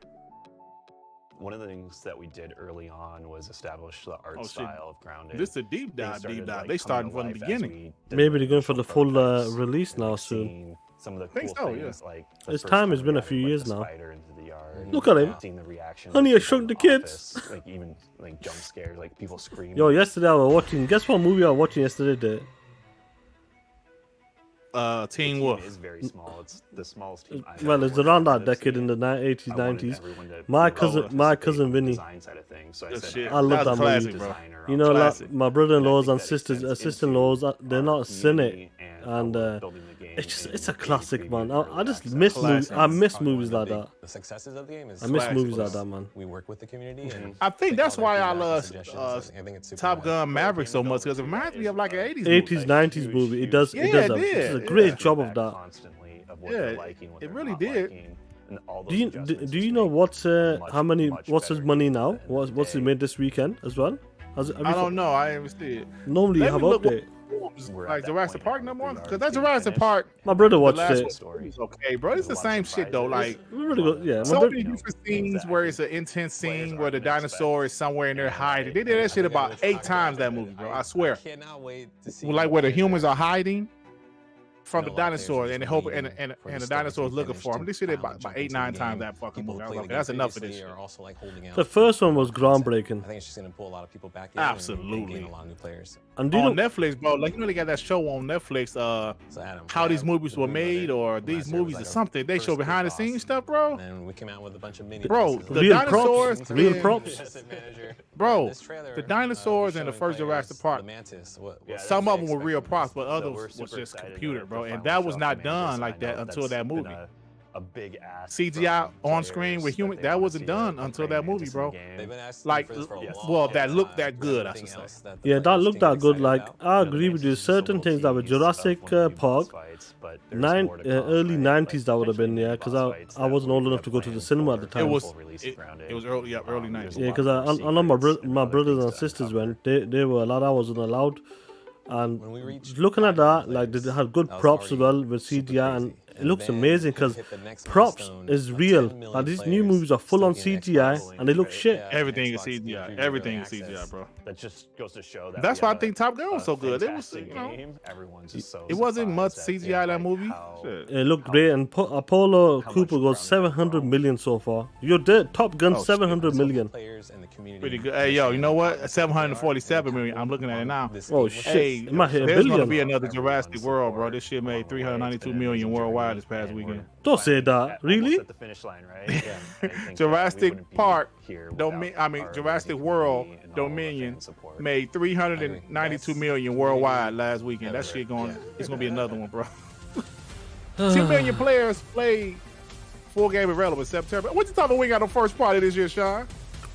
One of the things that we did early on was establish the art style of Grounded. This is a deep Things dive. started, like, They starting coming from to the life as beginning. we did Maybe the they're going for the initial full prototypes, release and now we've soon. seen some of the Think cool so, yeah. things, like the It's first time. It's we been a added, few like, years the now. spider into the yard, Look at him. seeing the reaction of Honey, I people shrunk in the kids. office, like even like jump scares, like people screaming. Yo, yesterday I was watching. Guess what movie I was watching yesterday? Did The Teen team Wolf. is very small. It's the smallest team I've well, ever it's worked around on that this decade in game. the 80s, I wanted 90s. everyone to My really cousin participate in the Vinny. design side of things. So I Good said, shit. I love That that was a classic, movie. bro. designer You on know, site. like my brother-in-laws And I and think that sisters, extends sister-in-laws, into they're our not seen it, community and and how we're building the game it's in a game classic, preview man. and I early just access. miss Classic. movies. I miss Probably movies one like of the that. big- The successes of the game is I miss Classic, movies bro. like that, man. we work with the community. And I think take that's all their why I feedback and love suggestions. I think it's super Top rad. Gun Maverick so much because it reminds me of like an 80s movie. 80s, 90s movie. It does. Yeah, It does. it It did. does a great Yeah. job of that. Constantly of what Yeah, they're liking, what it they're really not did. liking, and all Do those you adjustments do you just know make what's much, how many much what's his better money game now? at the end of the What's he day. made this weekend as well? Have I you don't know. I ain't even see it. normally you Let have me look update? We're at Like that Jurassic point Park now number one? with Because regards that to Jurassic finish. Park. My brother The watched last it. one was okay, bro. It's the same shit though. Like Really good. Yeah, my so brother- many different scenes where it's an intense scene where the dinosaur is somewhere in there hiding. They did that shit about 8 times that movie, bro. I swear. Cannot wait to see Like where the more humans there. are hiding from the Know a lot of players dinosaur are and they just hope waiting and for the the story to dinosaur's be looking for them. finished This shit and about jump 8, into 9 the times game. that fucking People movie. I who was played like, the that's game enough of this previously shit. are also like holding out The for first one was more content. groundbreaking. I think it's just gonna pull a lot of people back in Absolutely. and gain a lot of new players. And do you On know? Netflix, bro, like you know they got that show on Netflix, So Adam, how we these have movies the were Blue made Brother, or who these last year was movies or like our something. They first show big behind the boss. scenes stuff, bro. And then we came out with a bunch of mini Bro, bosses, the like Real dinosaurs, props. Real and- props. assistant manager. Bro, This trailer, the dinosaurs was in the showing first Jurassic players Park. The Mantis. What Yeah, Some that's of them were real props, but So others we're was super just excited computer, to bro. And finally that show was off not the done Mantis. like I that know until that's that been movie. a a big ask CGI from on screen players with human. they That wanna wasn't see done a until praying that movie, mantis in bro. the game. They've been asking Like, for this for a long well, that time. looked that good, I Everything should say. else that the Yeah, that players looked seem that good. excited Like, about. I You know, the agree with you. mantis is just a Certain little things that were tease of Jurassic when there'll be boss Park, fights, but there's more to come, early right? 90s that would have been, yeah, because I wasn't old enough to go to the cinema at the time. It was early, yeah, early 90s. Yeah, because I know my brothers and sisters went. They were allowed. I wasn't allowed. And looking at that, like they had good props as well with CGI, and it looks amazing because props is real. Like these new movies are full on CGI, and they look shit. Everything is CGI. Everything is CGI, bro. That just goes to show that That's we why I have think Top Gun was a so good. It was, fantastic you know, game. Everyone's just so it wasn't much surprised CGI at, that movie. how- Shit. It looked great, and Apollo Cooper goes 700 million so far. You're dead. Top Gun Oh, shit. 700 million. Pretty good. Hey, yo, you know what? 747 million. I'm looking at it now. Oh shit! Hey, It might hit a there's gonna billion. be another Jurassic World, bro. This shit made 392 million worldwide this past weekend. Don't say that. Really? At the finish line, right? Yeah, I think that we Jurassic wouldn't be Park, here without our Jurassic amazing World community and all of the Dominion fan support. made 392 million worldwide last weekend. That shit going, it's gonna be another one, bro. 2 million players played full game irrelevant September. What you talking about? We got the first party this year, Sean.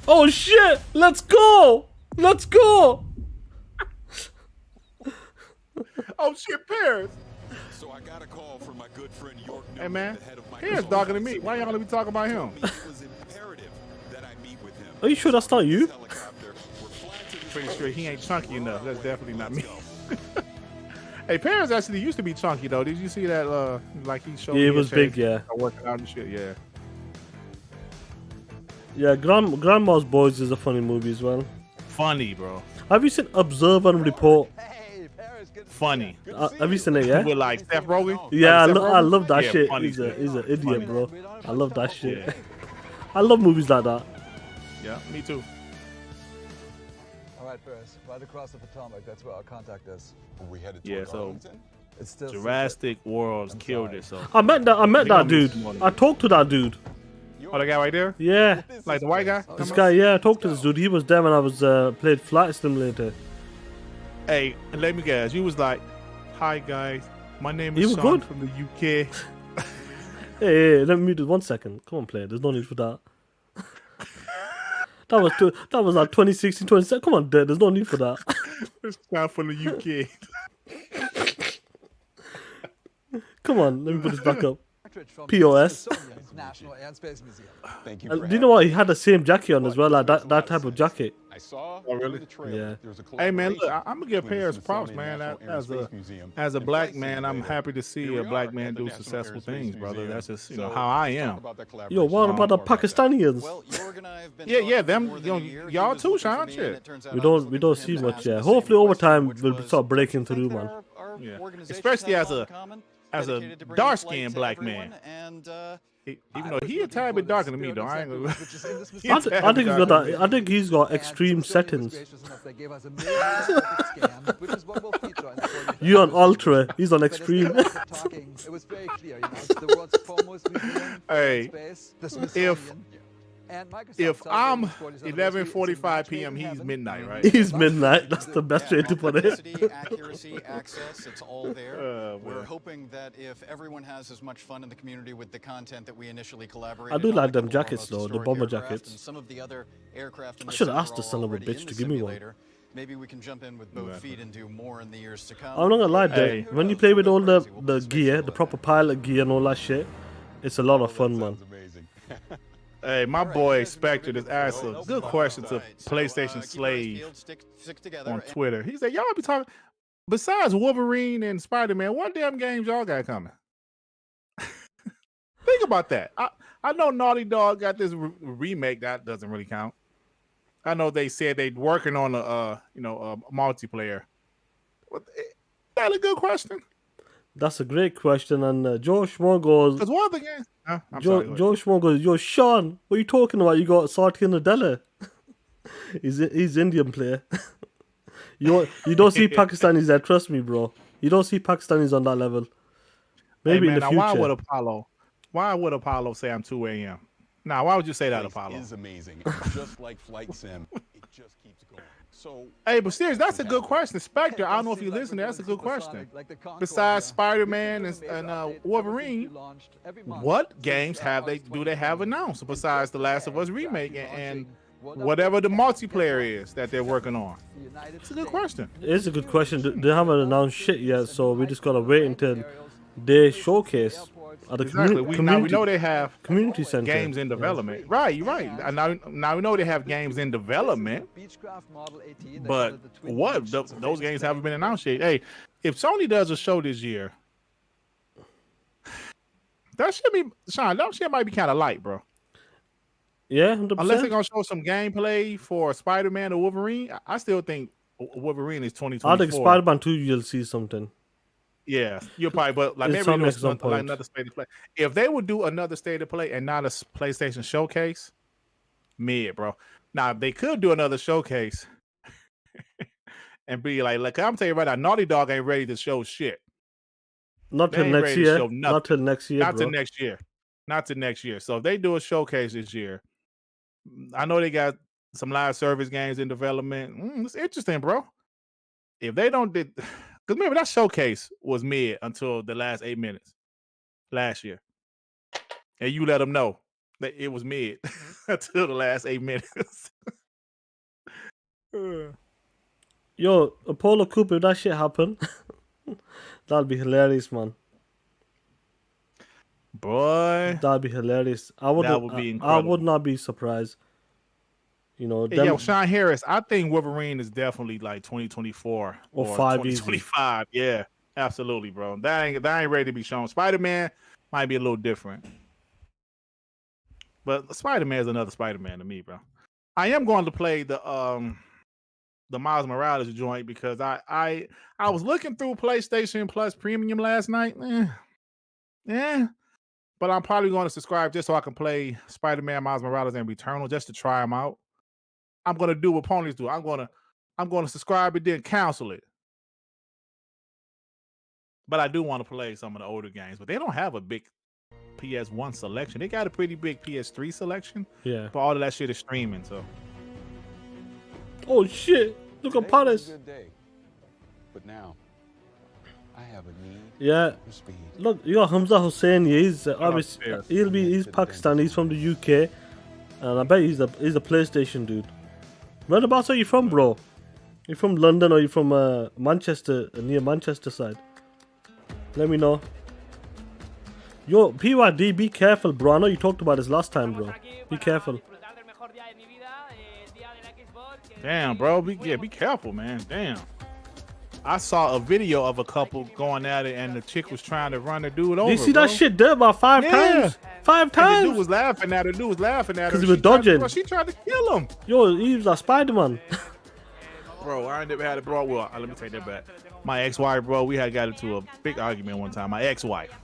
Oh shit! Let's go! Let's go! Oh shit, Paris. So I got a call from my good friend York. Hey man, Paris talking to me. Why y'all be talking about him? It was imperative that I meet with him. Are you sure that's not you? Pretty sure he ain't chunky enough. That's definitely not me. Hey, Paris actually used to be chunky though. Did you see that? Like he showed. Yeah, it me was a big, shake, yeah. Working out and shit. Yeah. Yeah, Grandma's Boys is a funny movie as well. Funny, bro. Have you seen Observe and Report? Funny. Have you seen it? Yeah. With like Seth Rogen. Yeah, Seth I Rogen? love that Yeah, shit. funny He's shit. an idiot, Funny. bro. I love that shit. Yeah. I love movies like that. Yeah, me too. All right, Paris, right across the Potomac. That's where our contact is. We headed Yeah, so It's still Jurassic World's killed it. So I met that dude. I talked to that dude. Oh, the guy right there? Yeah. Like the white guy? This guy, yeah, I talked to this dude. He was there when I was played Flight Simulator. Hey, and let me guess. You was like, "Hi guys, my name He is was Sean good. from the UK." Hey, let me mute it 1 second. Come on, player. There's no need for that. that was like 2016, 2017. Come on, there's no need for that. It's Sean from the UK. Come on, let me put this back up. POS. National Air and Space Museum. Thank you. Do you know what? He had the same jacket on as well, like that type of jacket. I saw Oh, really? the trailer. Yeah. There was a Hey man, look, collaboration I'm gonna give between the Paris props, Smithsonian man. National Air and Space Museum As a and black Flight man, I'm Simulator. happy to see Here we a black are man at the do National successful Air and Space things, brother. Museum. That's just So, how I let's talk am. about that Yo, collaboration. what about the Pakistanians? Well, Yorg and I have been Yeah, them. talking for more than a year. He Y'all was too, looking for Sean. me, Shit. and it turns out We I was don't looking for see him to much. ask Yeah, the same hopefully over question, time which we'll was, start breaking "Do you through, think man. our Yeah. organizations Especially have as a a lot in common, as a dedicated to bringing dark flight skinned to black everyone, man. and Even though he a tad bit darker than me, though. I ain't gonna. I think he's got that. I think he's got extreme settings. You on ultra, he's on extreme. It was very clear, it's the world's foremost museum Hey, in space, the Smithsonian. And Microsoft If I'm celebrating its 40th 11:45 p.m., he's midnight, right? He's midnight. That's the best way to put it. authenticity, accuracy, access, it's all there. We're man. hoping that if everyone has as much fun in the community with the content that we initially I collaborated do on, like a them couple of our jackets most though, the historic bomber aircraft jackets. and some of the other aircraft in I the should have sim asked are the son of a already bitch in to the give me one. simulator. Maybe we can jump in with both feet and do more in the years to come. I'm not gonna lie, Hey. dude. When you play with all the gear, the proper pilot gear and all that shit, it's a lot of fun, man. Hey, my boy Spectre just asked a good question to PlayStation Slave on Twitter. He said, "Y'all be talking besides Wolverine and Spider-Man, what damn games y'all got coming?" Think about that. I know Naughty Dog got this remake that doesn't really count. I know they said they're working on a multiplayer. That's a good question. That's a great question. And Josh Schmo goes, Because one of the games, I'm sorry, go ahead. Josh Schmo goes, yo, Sean, what are you talking about? You got Satya Nadella. he's Indian player. you don't see Pakistanis there. Trust me, bro. You don't see Pakistanis on that level. Maybe Hey, man, in the future. Why would Apollo say I'm 2 a.m.? Now, why would you say that, Apollo? Is amazing. Just like Flight Sim, it just keeps going. So Hey, but serious, that's a good question. Spectre, I don't know if you listen. That's a good question. Besides Spider-Man and Wolverine, what games do they have announced besides the Last of Us remake and whatever the multiplayer is that they're working on? It's a good question. It's a good question. They haven't announced shit yet, so we just gotta wait until they showcase at the Exactly. We know they have community center games in development. Right, you're right. And now we know they have games in development. But what those games haven't been announced yet. Hey, if Sony does a show this year, that should be Sean. That shit might be kind of light, bro. Yeah, 100%. Unless they're gonna show some gameplay for Spider-Man or Wolverine, I still think Wolverine is 2024. I think Spider-Man 2 you'll see something. Yeah, you're probably, but like It's maybe some next like point. another state of play. If they would do another state of play and not a PlayStation showcase, mid, bro. Now they could do another showcase and be like, look, I'm telling you right now, Naughty Dog ain't ready to show shit. Not They till ain't next ready to year. show nothing. Not till next year, Not bro. till next year. Not till next year. So if they do a showcase this year, I know they got some live service games in development. It's interesting, bro. If they don't because remember that showcase was mid until the last 8 minutes last year, and you let them know that it was mid until the last 8 minutes. Yo, Apollo Cooper, if that shit happen, that'd be hilarious, man. Boy, that'd be hilarious. I would be I incredible. would not be surprised. You know, Hey, yo, Sean Harris, I think Wolverine is definitely like 2024 Or 5 easy. 2025. Yeah, absolutely, bro. That ain't ready to be shown. Spider-Man might be a little different, but Spider-Man is another Spider-Man to me, bro. I am going to play the Miles Morales joint because I was looking through PlayStation Plus Premium last night. But I'm probably going to subscribe just so I can play Spider-Man, Miles Morales, and Returnal just to try them out. I'm gonna do what ponies do. I'm gonna subscribe and then cancel it. But I do want to play some of the older games. But they don't have a big PS1 selection. They got a pretty big PS3 selection. Yeah. But all of that shit is streaming. So. Oh shit! Look at Today was Paris. a good day, but now I have a need Yeah. for speed. Look, you got Hamza Hussein. Yeah, he's obviously he's Pakistani. He's from the UK, and I bet he's a PlayStation dude. Whereabouts are you from, bro? You from London or you from Manchester, near Manchester side? Let me know. Yo, PYD, be careful, bro. I know you talked about this last time, bro. Be careful. Damn, bro. Be careful, man. Damn. I saw a video of a couple going at it, and the chick was trying to run the dude over. Did you see bro. that shit there about 5 times? 5 And the times? dude was laughing at her. Because he was dodging. She tried to kill him. Yo, he was a Spider-Man. Bro, I never had it, bro. Well, let me take that back. My ex-wife, bro, we had got into a big argument one time. My ex-wife.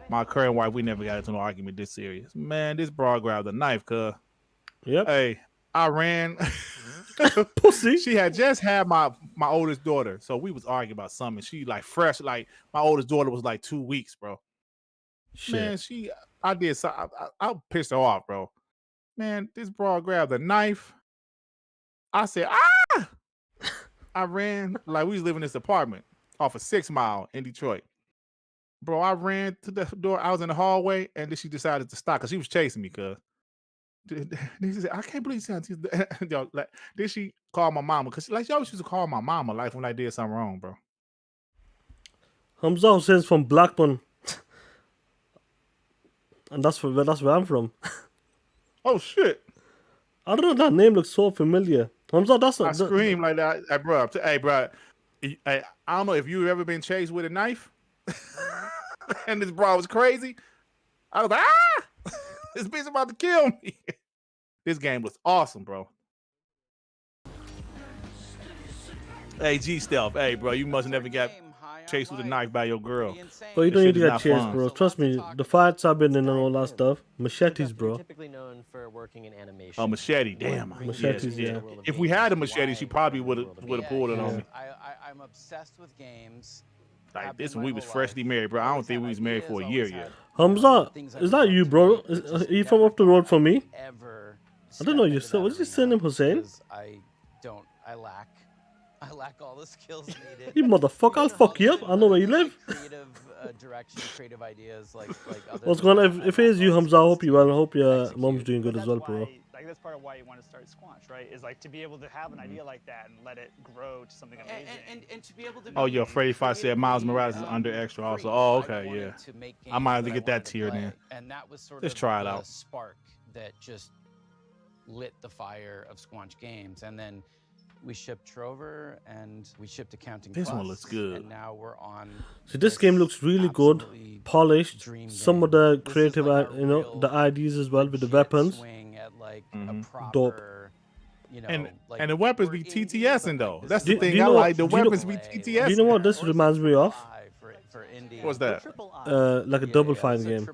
My current wife, we never got into an argument this serious. Man, this broad grabbed a knife, cuz. Yep. Hey, I ran. Pussy. She had just had my oldest daughter. So we was arguing about something. She like fresh, like my oldest daughter was like 2 weeks, bro. Shit. Man, I pissed her off, bro. Man, this broad grabbed a knife. I said, ah! I ran like we was living in this apartment off of 6 Mile in Detroit. Bro, I ran to the door. I was in the hallway, and then she decided to stop because she was chasing me, cuz. Then she said, I can't believe yo, like, then she called my mama because like she always used to call my mama like when I did something wrong, bro. Hamza Hussein's from Blackburn. And that's where I'm from. Oh shit. I don't know, that name looks so familiar. Hamza, that's I not screamed like that. Hey, bro. I don't know if you've ever been chased with a knife. And this bro was crazy. I was like, ah! This bitch about to kill me. This game was awesome, bro. Hey, G-Stealth. Hey, bro, you must never got chased with a knife by your girl. But you don't This need to shit is get not chased, fun. bro. Trust me, the fights I've been in and all that stuff. Machetes, bro. Typically known for working in animation. Oh, machete. Damn. Machetes, yeah. If we had a machete, she probably would have pulled it on me. I'm obsessed with games. Like this, when we was freshly married, bro. I don't think we was married for a year yet. Hamza, is that you, bro? Are you from up the road from me? I don't know. Was your surname Hussein? I don't I lack all the skills needed. You motherfucker, I'll fuck you up. I know where you live. Creative direction, creative ideas, like other. What's going on? If it is you, Hamza, I hope you well. I hope your mom's doing good as well, bro. Like that's part of why you want to start Squanch, right? Is like to be able to have an idea like that and let it grow to something amazing. And to be able to. Oh, yo, Freddy Fox said Miles Morales is under extra also. Oh, okay, yeah. I might have to get that tier then. And that was sort Let's of try it the out. spark that just lit the fire of Squanch Games, and then we shipped Trover and we shipped Accounting This Plus, one looks good. and now we're on. So this game looks really good, polished. Some of the creative, the ideas as well with the weapons. Dope. You know, And the weapons be TTSing though. That's the Do thing you I know like. The what- do you know- weapons be TTS. Do you know what this reminds me of? What's that? Like a Double Fine game.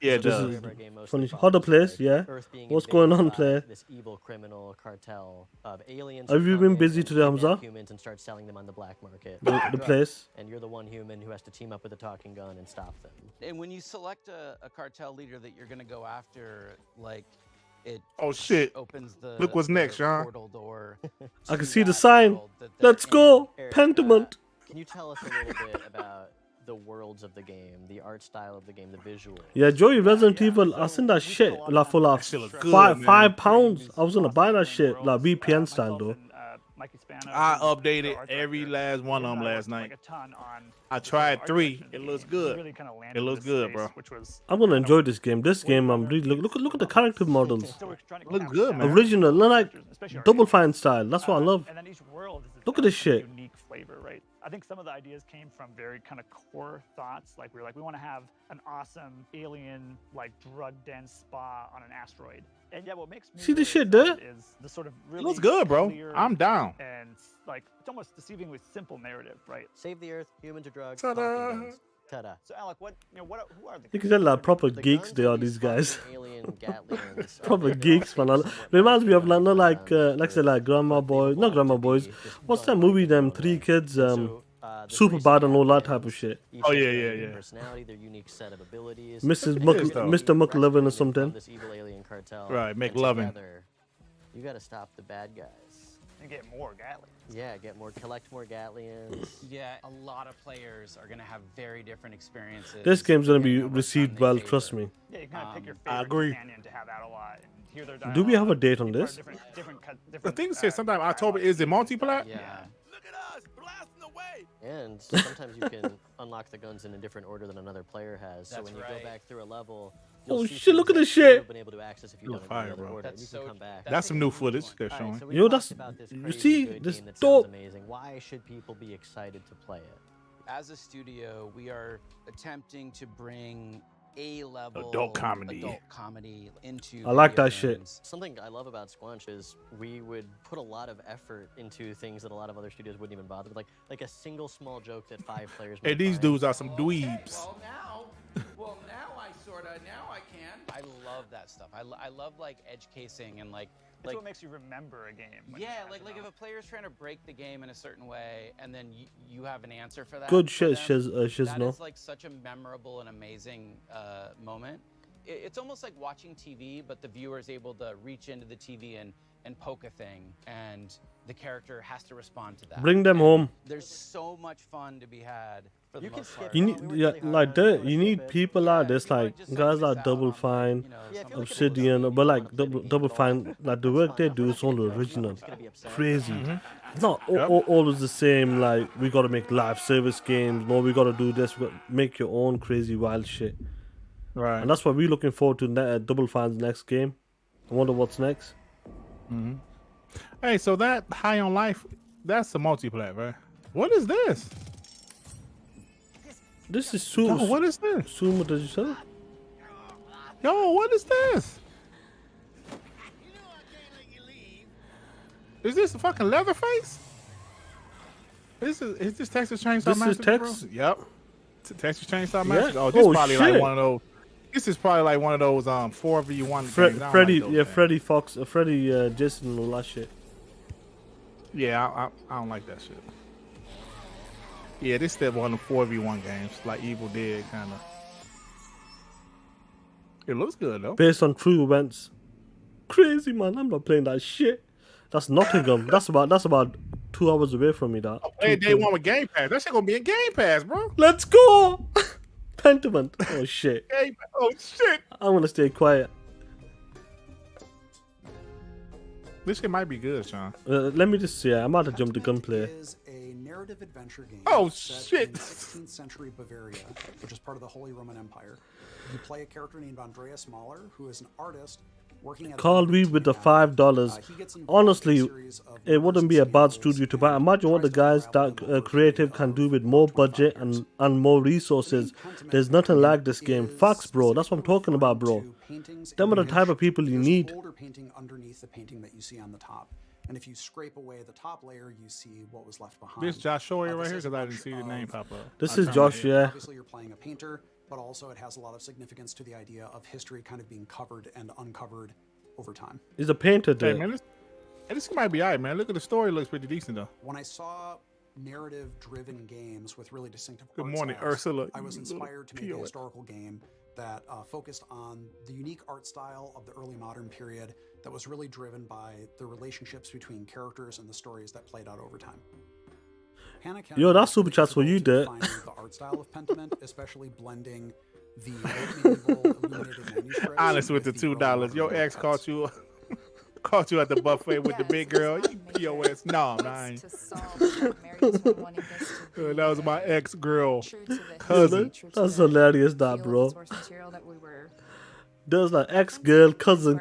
Yeah, it This does. is funny. How the place? Yeah. What's going on, player? This evil criminal cartel of aliens. Have who you come been in busy and today, kidnap Hamza? Humans and start selling them on the black market. The place. And you're the one human who has to team up with a talking gun and stop them. And when you select a cartel leader that you're going to go after, like it. Oh shit! Opens the. Look what's next, Sean. Portal door. I can see the sign. Let's go, Pentiment. Can you tell us a little bit about the worlds of the game, the art style of the game, the visual? Yeah, Joey, Resident Evil, I seen that shit like for like £5. I was gonna buy that shit like VPN style though. I updated every last one of them last night. I tried 3. It looks good. It looks good, bro. I'm gonna enjoy this game. This game, I'm really look at the character models. Look good, man. Original, like Double Fine style. That's what I love. And then each world is Look at this shit. unique flavor, right? I think some of the ideas came from very kind of core thoughts. Like we want to have an awesome alien, like drug-dense spa on an asteroid. And yeah, what makes me See this really shit there? excited is the sort of really looks good, bro. clear I'm down. And like it's almost deceivingly simple narrative, right? Save the Earth, humans are drugs. Ta-da. talking guns. Ta-da. So Alec, who are the You can tell like proper geeks they are, these guys. Alien Gatlians. Proper geeks, man. Reminds me of like I said, like Grandma Boys, not Grandma Boys. What's that movie? Them 3 kids, super bad and all that type of shit. Oh yeah. Personality, their unique set of abilities. Mr. McLovin or something. This evil alien cartel. Right, and McLovin. together, You got to stop the bad guys. And get more Gatlians. Yeah, collect more Gatlians. Yeah, a lot of players are going to have very different experiences. This game's gonna be received well, trust me. Yeah, you kind of pick your I favorite agree. companion to have out a lot and hear their Do we have a dialogue, date on be part of this? different The thing says sometime October. Is it multiplayer? Yeah. And sometimes you can unlock the guns in a different order than another player has. So when you go back through a level, Oh you'll see shit, look at things this that you shit. would've been able to access if you've done it in Fire, another bro. order. And you can come back. That's some new footage they're All showing. right, so we Yo, talked that's about this you crazy see good this game that dope. sounds amazing. Why should people be excited to play it? As a studio, we are attempting to bring A-level Adult comedy into I like video that shit. games. Something I love about Squanch is we would put a lot of effort into things that a lot of other studios wouldn't even bother with, like a single small joke that 5 players. Hey, might these find. dudes are some dweebs. Now I can. I love that stuff. I love like edge casing and like It's what makes you remember a game. when you yeah, pass like it if on. a player's trying to break the game in a certain way, and then you have an answer for that. Good for shit, them, Shiz, that no. is like such a memorable and amazing moment. It's almost like watching TV, but the viewer is able to reach into the TV and poke a thing, and the character has to respond to that. Bring them And home. There's so much fun to be had. For the most part. You need like that. You need people like this, like guys like Double Fine, Obsidian, but like Double Fine, like the work they do is all original, crazy. It's not always the same. Like we gotta make live service games. No, we gotta do this. We gotta make your own crazy wild shit. Right. And that's why we're looking forward to Double Fine's next game. I wonder what's next. Hey, so that High on Life, that's a multiplayer, right? What is this? This is Yo, what is this? Sumo Digital. Yo, what is this? Is this a fucking Leatherface? Is this Texas Chainsaw This is Massacre? Tex. Bro? Yep. Texas Chainsaw Yeah. Massacre. Oh, this Oh, probably like shit. one of those. This is probably like one of those 4v1 games. I don't Freddy, like those yeah, things. Freddy Fox, Freddy, Jason, and all that shit. Yeah, I don't like that shit. Yeah, this is one of the 4v1 games, like Evil Dead kind of. It looks good though. Based on true events. Crazy man, I'm not playing that shit. That's Nottingham. That's about 2 hours away from me. That. Hey, Two- day one with Game Pass. That shit gonna be in Game Pass, bro. Let's go. Pentiment. Oh shit. Oh shit. I'm gonna stay quiet. This shit might be good, Sean. Let me just see. I'm about to jump to gunplay. Is a narrative adventure game. Oh, set shit. In 16th century Bavaria, which is part of the Holy Roman Empire. You play a character named Andreas Mahler, who is an artist working at. Call me with the $5. Honestly, it wouldn't be a bad studio to buy. Imagine what the guys that creative can do with more budget and more resources. There's nothing like this game. Facts, bro. That's what I'm talking about, bro. Them are the type of people you need. Older painting underneath the painting that you see on the top. And if you scrape away the top layer, you see what was left behind. This Joshua right here, because I didn't see the name pop up. This is Josh, yeah. Obviously, you're playing a painter, but also it has a lot of significance to the idea of history kind of being covered and uncovered over time. He's a painter, Hey, dude. man, this might be alright, man. Look at the story; looks pretty decent though. When I saw narrative-driven games with really distinctive Good art morning, styles, Ursula. I was you inspired to make a POS. historical game that focused on the unique art style of the early modern period that was really driven by the relationships between characters and the stories that played out over time. Hannah Kennedy Yo, that's super chats for you, dude. defined the art style of Pentiment, especially blending the late medieval illuminated manuscripts. Honest with the $2. Your ex caught you at the buffet with the big girl. You POS. No, man. That was my ex girl cousin. That's hilarious, that, bro. There's like ex-girl, cousin.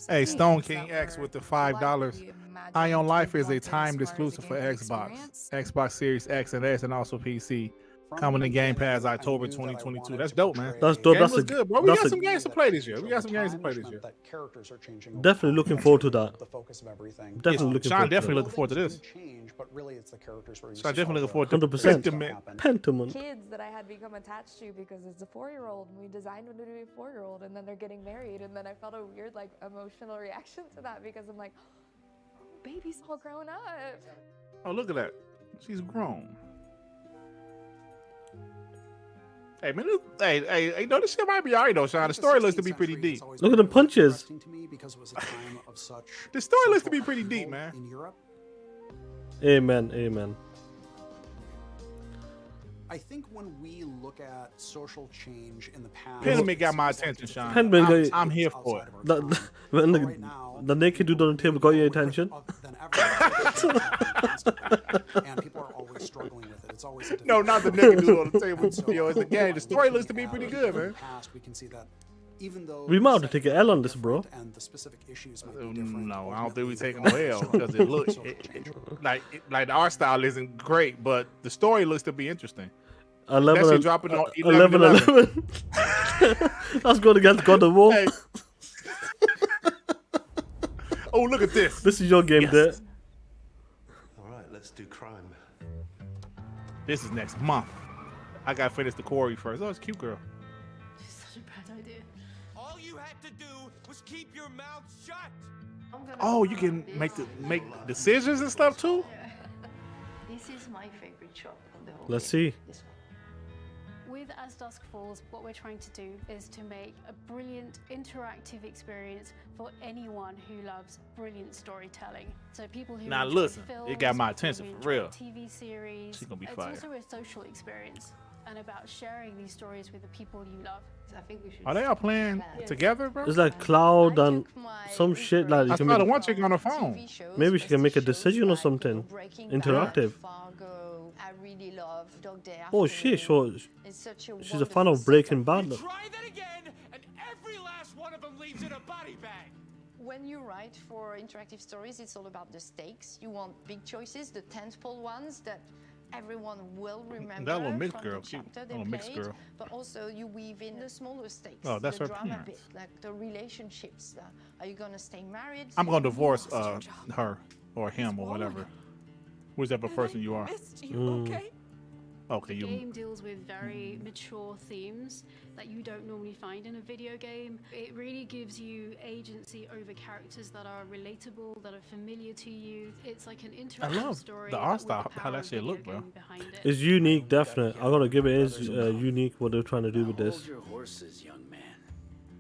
Hey, Stone King X with the $5. Ion Life is a timed exclusive for Xbox, Xbox Series X and S, and also PC. Coming to Game Pass October 2022. That's dope, man. That's dope. Game That's was a good, bro. We that's got a- some games to play this year. We got some games to play this year. That characters are changing. Definitely looking forward to that. The focus of everything. Definitely looking Sean forward to definitely that. looking forward to this. Change, but really it's the characters where you Sean see definitely looking forward to 100%. Pentiment. Pentiment. Kids that I had become attached to because it's a 4-year-old and we designed them to be a 4-year-old and then they're getting married and then I felt a weird like emotional reaction to that because I'm like, oh, baby's all grown up. Oh, look at that. She's grown. Hey, man, hey, no, this shit might be alright though, Sean. The story looks to be pretty deep. Look at the punches. to me because it was a time of such The story looks to be pretty deep, man. in Europe. Amen. Amen. I think when we look at social change in the past, Pentiment got my attention, Sean. Pentiment got- I'm here for it. When the naked dude on the table got your attention. and people are always struggling with it. It's always a No, not the nigga dude on the table. Yo, it's the game. The story looks to be pretty good, man. past, we can see that even though We might have to take an L on this, bro. and the specific issues might be different. No, I don't think we taking no L because it looks like the art style isn't great, but the story looks to be interesting. 11 That shit and- dropping on 11. 11. That's going against God of War. Hey. Oh, look at this. This is your game, Yes. there. All right, let's do crime. This is next month. I gotta finish the Corey first. Oh, it's a cute girl. Such a bad idea. All you had to do was keep your mouth shut. Oh, you can make decisions and stuff too. This is my favorite shot of the whole Let's game. see. This one. With As Dusk Falls, what we're trying to do is to make a brilliant interactive experience for anyone who loves brilliant storytelling. So people who Now enjoy listen, it films, got my people attention who for enjoy real. TV series. She's gonna be it's fire. also a social experience and about sharing these stories with the people you love. I think we should. Are they all playing together, bro? It's like cloud and some shit like you I can saw the make. one chick on the phone. Maybe she can make a decision or something. Interactive. Fargo, I really love Dog Day Oh shit, sure. It's such a She's a fan of Breaking Bad. Try that again, and every last one of them leaves in a body bag. When you write for interactive stories, it's all about the stakes. You want big choices, the tentpole ones that everyone will remember. That little mixed from girl, the cute. chapter That they little mixed played, girl. But also you weave in the smaller stakes. Oh, that's the her drama parents. bit, like the relationships. Are you gonna stay married? I'm gonna divorce her or him or whatever. Whichever person you are. Okay, The you. game deals with very mature themes that you don't normally find in a video game. It really gives you agency over characters that are relatable, that are familiar to you. It's like an I interactive love story. the but art with style, the how power that of shit video look, bro. game behind it. It's unique, definitely. I gotta give it is unique what they're trying to do with this. Hold your horses, young man.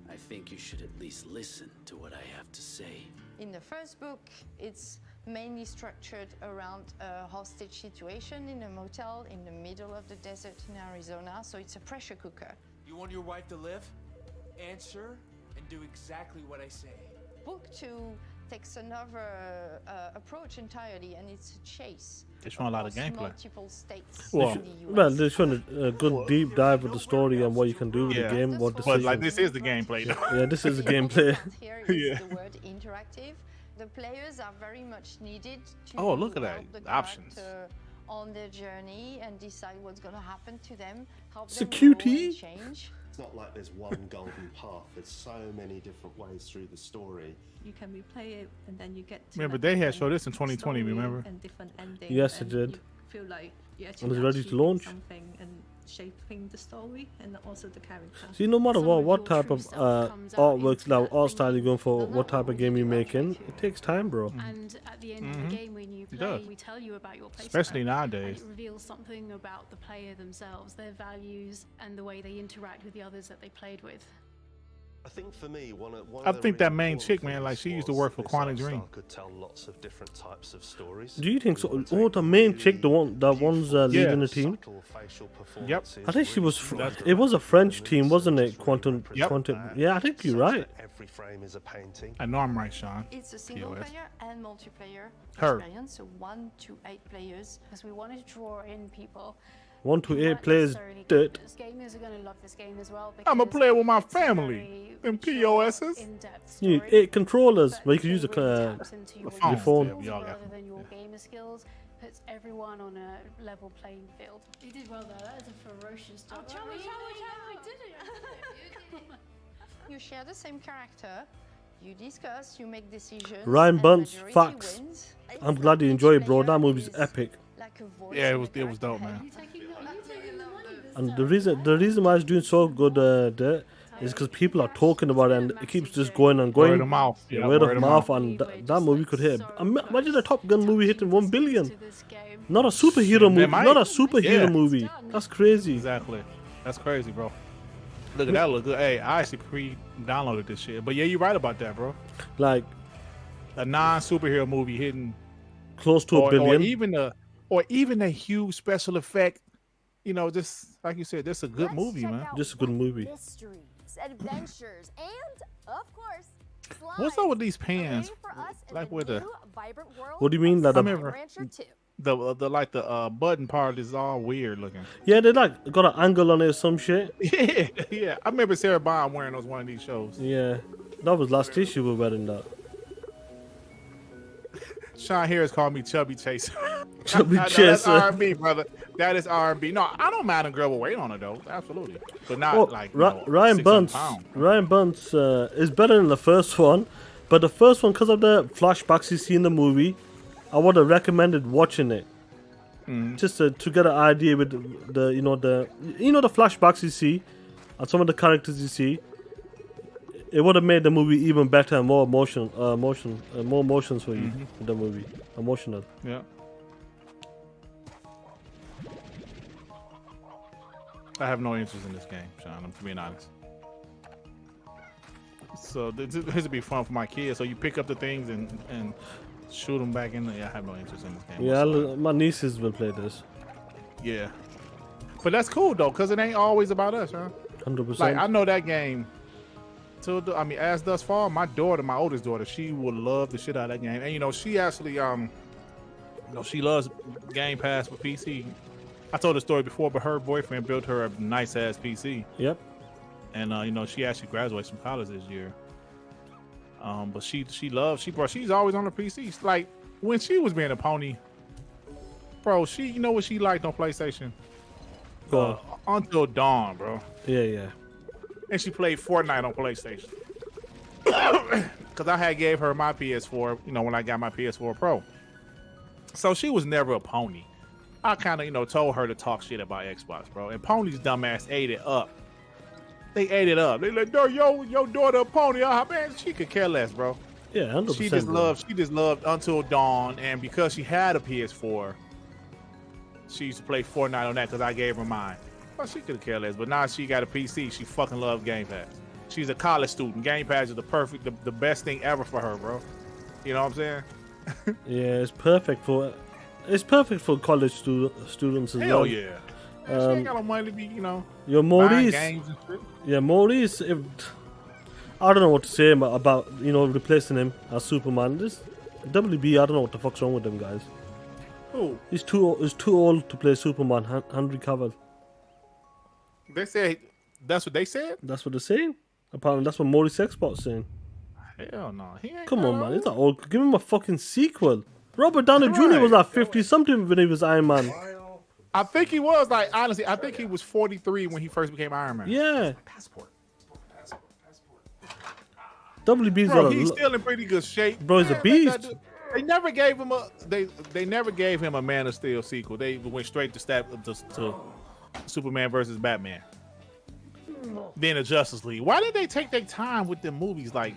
I think think you should at least listen to what I have to say. In the first book, it's mainly structured around a hostage situation in a motel in the middle of the desert in Arizona, so it's a pressure cooker. You want your wife to live? Answer and do exactly what I say. Book 2 takes another approach entirely, and it's a chase. They show a lot of across gameplay. Multiple states Well, in the US. well, they're showing a good deep dive with the story and what you can do with Yeah. the game, what But decisions. like this is the gameplay though. Yeah, this is the gameplay. Here is Yeah. the word interactive. The players are very much needed to Oh, look at that. help the Options. character on their journey and decide what's going to happen to them, help It's a them grow and cutie. change. It's not like there's one golden path. There's so many different ways through the story. You can replay it, and then you get to Remember, like they had different showed this in 2020, story remember? And different endings. Yes, it and did. You feel like you And actually it's ready to achieving launch. something and shaping the story and also the character. See, no matter what type of artworks, like art style you're going for, what type of game you're making, it takes time, bro. And at the end of Mhm. the game, when you It play, does. we tell you about your play Especially style, nowadays. And it reveals something about the player themselves, their values, and the way they interact with the others that they played with. I think for me, one I of the think really that main important chick, man, like things she used to was work for this Quantum art Dream. style could tell lots of different types of stories. Do you think so? Oh, the main chick, the one's leading the team. Yep. I think she was. It was a French team, wasn't it? Quantum. Yeah, I think you're right. Every frame is a painting. I know I'm right, Sean. It's a single POS. player and multiplayer Her. experience, so 1 to 8 players. Because we wanted to draw in people. 1 to 8 weren't players. necessarily Dirt. gamers. Gamers are going to love this game as well. I'm a because player with my it's a family. very Them POSs. in-depth You need story, 8 controllers, but where you can use it really taps into your phone. your phone. skills We all got rather than your gamer skills. Puts everyone on a level playing field. You did well there. That is a ferocious job. Oh, Charlie, I did it. You share the same character, you discuss, you make decisions. Ryan and Bunce, majority facts. wins. I'm glad you enjoy it, bro. That movie's epic. Like a voice Yeah, in it the was dope, character man. And the reason why it's doing so good Dirt, is because people are talking about it and it keeps just going and going. Word of mouth. Yeah, Word of mouth, and that movie could hit. Imagine a Top Gun movie hitting 1 billion. Not a superhero movie. might. Not a superhero Yeah. movie. That's crazy. Exactly. That's crazy, bro. Look at that. Look good. Hey, I actually pre-downloaded this shit. But yeah, you're right about that, bro. Like a non-superhero movie hitting close to a billion. Or even a huge special effect. You know, just like you said, this is a good movie, man. Just a good movie. Mysteries, adventures, and of course, What's up with these pans? for us in Like the with the new vibrant world What do you mean? of That Slime the- Rancher 2. The like the button part is all weird looking. Yeah, they like got an angle on it or some shit. Yeah, yeah. I remember Sarah Bond wearing those one of these shows. Yeah, that was last issue we were wearing that. Sean Harris called me Chubby Chaser. Chubby That's Chaser. R&B, brother. That is R&B. No, I don't mind a girl with weight on her though. Absolutely, but not like you know, Ryan 600 Bunce. pounds. Ryan Bunce is better than the first one, but the first one, because of the flashbacks you see in the movie, I would have recommended watching it. Just to get an idea with the flashbacks you see and some of the characters you see. It would have made the movie even better and more more emotions for you with the movie. Emotional. Yeah. I have no interest in this game, Sean. I'm being honest. So this would be fun for my kids. So you pick up the things and shoot them back in. Yeah, I have no interest in this game. Yeah, whatsoever. my nieces will play this. Yeah. But that's cool though, cause it ain't always about us, huh? 100%. Like I know that game. As Dusk Falls, my daughter, my oldest daughter, she would love the shit out of that game. And you know, she actually she loves Game Pass for PC. I told the story before, but her boyfriend built her a nice ass PC. Yep. And you know, she actually graduates from college this year. But she's always on the PC. Like when she was being a pony, bro, you know what she liked on PlayStation? Until Dawn, bro. Yeah. And she played Fortnite on PlayStation. Because I had gave her my PS4, you know, when I got my PS4 Pro. So she was never a pony. I kind of, you know, told her to talk shit about Xbox, bro. And Pony's dumbass ate it up. They ate it up. They like, your daughter a pony. Man, she could care less, bro. Yeah, 100%. She just loved Until Dawn. And because she had a PS4, she used to play Fortnite on that because I gave her mine. Well, she could care less, but now she got a PC. She fucking loved Game Pass. She's a college student. Game Pass is the best thing ever for her, bro. You know what I'm saying? Yeah, it's perfect for college students as Hell well. yeah. She ain't got no money to be, you know. Your buying Maurice, games and shit. yeah, Maurice. I don't know what to say about replacing him as Superman. This WB, I don't know what the fuck's wrong with him, guys. Who? He's too old to play Superman. Henry Cavill. They said that's what they said. That's what they're saying. Apparently, that's what Maurice Export's saying. Hell no, he ain't. Come that on, man. old. He's not old. Give him a fucking sequel. Robert Downey Jr. was Right. like 50 something when he was Iron Man. I think he was like honestly. I think he was 43 when he first became Iron Man. Yeah. WB's Bro, got he's still in pretty good shape. Bro, he's a Man, beast. They never gave him a they never gave him a Man of Steel sequel. They went straight to Superman versus Batman. Then the Justice League. Why did they take their time with the movies? Like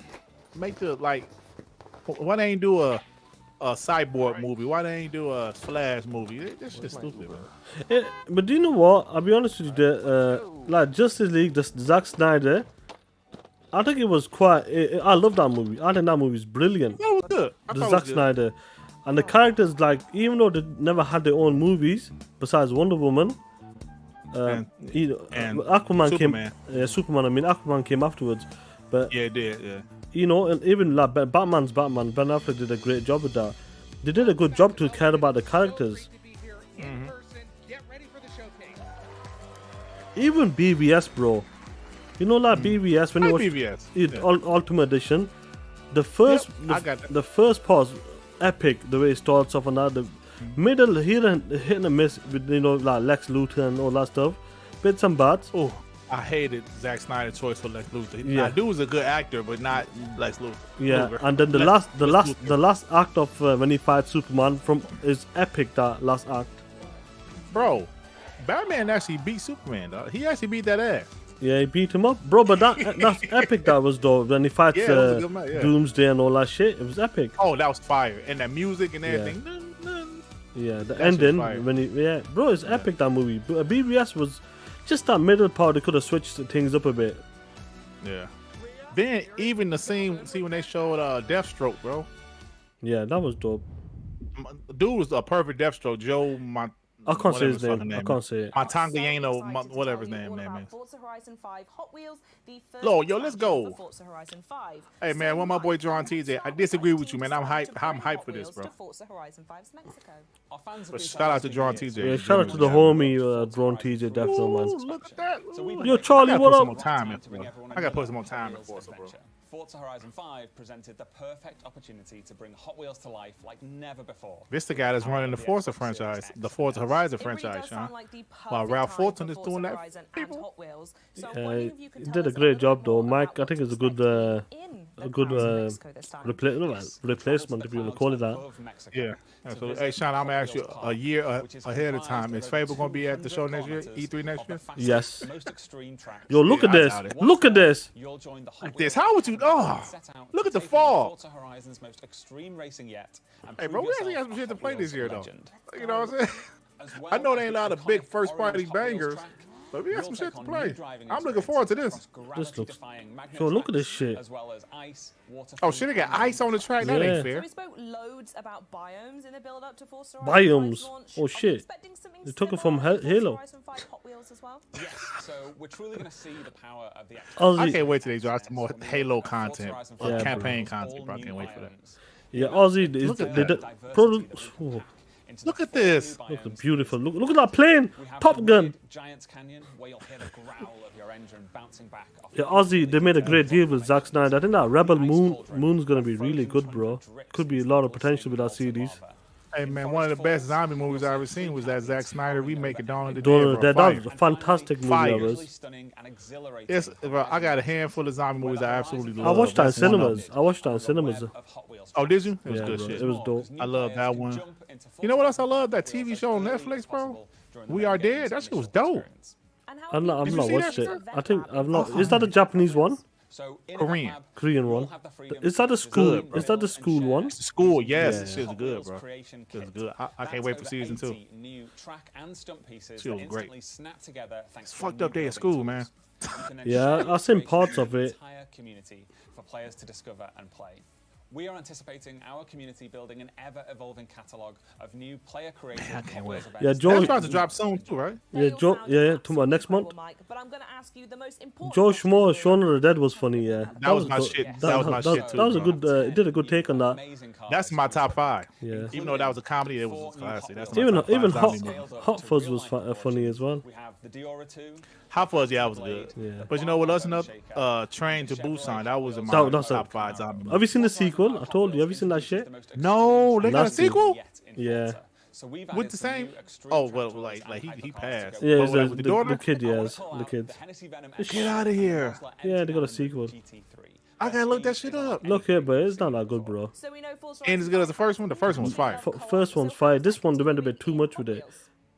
make the why they ain't do a Cyborg movie? Why they ain't do a Flash movie? This shit's stupid, bro. Yeah, but do you know what? I'll be honest with you. Like Justice League, the Zack Snyder. I think it was quite. I love that movie. I think that movie is brilliant. That was good. I The thought it Zack was good. Snyder, and the characters, like, even though they never had their own movies besides Wonder Woman, And Aquaman Superman. came. Superman. I mean, Aquaman came afterwards, but Yeah, it did. Yeah. and even like Batman's Batman, Ben Affleck did a great job with that. They did a good job to care about the characters. Mm-hmm. Even BVS, bro. Like BVS when Like you watch BVS, yeah. Ultimate Edition, the first I got that. the first part was epic. The way it starts off and that, the middle hit and miss with like Lex Luthor and all that stuff. Bits and bats. Oh, I hated Zack Snyder's choice for Lex Luthor. Yeah. I do was a good actor, but not Lex Luthor. Yeah, Luthor. and then the Lex last act of when he fights Superman is epic. That last act. Bro, Batman actually beat Superman, dog. He actually beat that ass. Yeah, he beat him up, bro. But that's epic. That was though when he fights Yeah, it was a good match, yeah. Doomsday and all that shit. It was epic. Oh, that was fire. And that music and everything. Yeah, the That shit was ending fire. when bro, it's epic that movie. But BVS was just that middle part. They could have switched things up a bit. Yeah. Then even the scene, see when they showed Deathstroke, bro. Yeah, that was dope. Dude was a perfect Deathstroke. Joe, I can't say his fucking name. I can't say it. Montangano, whatever his name, man. Forza Horizon 5 Hot Wheels, the first Lord, yo, let's go. expansion for Forza Horizon 5. Hey man, when my boy John TJ, I disagree with you, man. I'm hyped. I'm hyped for this, bro. To Forza Horizon 5's Mexico. But shout out to John TJ. Yeah, shout out to the homie Drone TJ Defno, man. Look at that. Yo, Charlie, what up? More time in, bro. I gotta put some more time in Forza, bro. Forza Horizon 5 presented the perfect opportunity to bring Hot Wheels to life like never before. This the guy that's running the Forza franchise, the Forza Horizon franchise, Sean. While Ralph Fulton is doing that. He did a great job though, Mike. I think it's a good replacement, if you want to call it that. Yeah. So, hey, Sean, I'm gonna ask you a year ahead of time. Is Fable gonna be at the show next year? E3 next year? Yes. Yo, look at this. Look at this. Like this. How would you? Oh, look at the fall. Forza Horizon's most extreme racing yet. Hey, bro, we actually got some shit to play this year, though. You know what I'm saying? I know they ain't a lot of big first-party bangers, but we got some shit to play. I'm looking forward to this. This looks. Yo, look at this shit. Oh shit, they got ice on the track. That ain't fair. We spoke loads about biomes in the build-up to Forza Biomes. Horizon 5's launch. Oh Are you shit. expecting something They took it similar from for Forza Halo. Horizon 5 Hot Wheels as well? Yes, so we're truly going to see the power of the I can't wait till they drop some more Halo content, Yeah, campaign content, bro. I can't wait for that. Yeah, Ozzy. Look at They that. did product. Oh, Look at this. looks beautiful. Look at that plane. Top Gun. Giants Canyon, where you'll hear the growl of your engine bouncing back off Yeah, Ozzy. They made a great deal with Zack Snyder. I think that Rebel Moon's gonna be really good, bro. Could be a lot of potential with that series. Hey man, one of the best zombie movies I've ever seen was that Zack Snyder remake of Dawn of the Dawn of Dead. the Bro. Dead, that was a fantastic movie. Fire. That was. Yes, bro, I got a handful of zombie movies I absolutely I love. watched that in That's one of them. cinemas. I watched that in cinemas. Oh, did you? It was Yeah, good bro, shit. it was dope. I love that one. You know what else I love? That TV show on Netflix, bro. We Are Dead. That shit was dope. I'm not Did you see watched that it. shit? I think I've not. Is that a Japanese one? So in Korean. Lab, Korean you all one. have the freedom Is that to the school? design, Is that the build, and school share one? The school, yes, Yeah, this yeah. shit's Hot good, Wheels bro. creation It's kit. good. I That's can't wait for over season 2. 80 new track and stunt pieces She that was great. instantly snap together thanks It's to our fucked new up day at building school, man. tools. You can then Yeah, share I've your seen creations parts with of the it. entire community for players to discover and play. We are anticipating our community building an ever-evolving catalogue of new player-created Hot Wheels events. Yeah, Joe. That's about to drop soon too, right? Yeah, Joe. Yeah, tomorrow next month. Mike, but I'm going to ask you the most important Joe question Schmo, here. Shaun of the Dead was funny. Yeah, That was my good. shit. That was my shit too, That was a bro. good. It did a good take on that. That's my top 5. Yeah. Even though that was a comedy, it was a classic. That's my Even top 5 even Hot zombie movie. Hot Fuzz was funny as well. We have the Diora 2. Hot Fuzz, yeah, that was good. Yeah. But you know what else? Another Train to Busan. That was in my That's top 5 zombie movie. Have you seen the sequel? I told you. Have you seen that shit? No, they got a Nasty. sequel Yeah. with the same. Oh well, like he passed. Yeah, But it's with the daughter. the kid. Yes, the kids. Get out of here! Yeah, they got a sequel. I gotta look that shit up. Look here, but it's not that good, bro. So we know Forza Ain't as good as the first one. The first one was fire. First one's fire. This one they went a bit too much with it,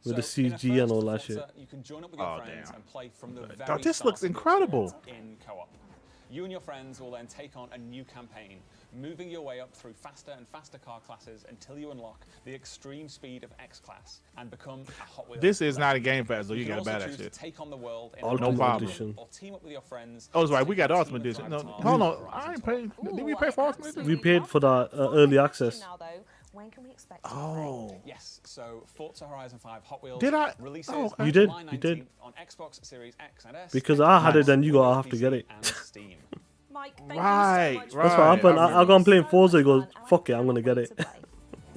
with the CG and all that shit. You can join up with your Oh friends damn! and play from the Dog, very this looks start of your incredible. experience in co-op. You and your friends will then take on a new campaign, moving your way up through faster and faster car classes until you unlock the extreme speed of X class and become a Hot Wheels. This is not a Game Pass, though. You can gotta buy also that choose to shit. take on the world in Ultimate a problem. Edition. or team up with your friends. Oh, that's right. We got to take Ultimate a team Edition. of No, drive hold time. on. I ain't paying. Did we pay for Ultimate Edition? We paid for that early access. Now, though, when can we expect Oh. Yes, so Forza Horizon 5 Hot Wheels Did I? releases Oh, okay. You did, July you did. 19th on Xbox Series X and S. Because I had it, Nice. then you gotta have to get it. and Steam. Mike, thank Right, you so much. right. That's what happened. I I gone playing Forza. He goes, "Fuck it, I'm gonna get it."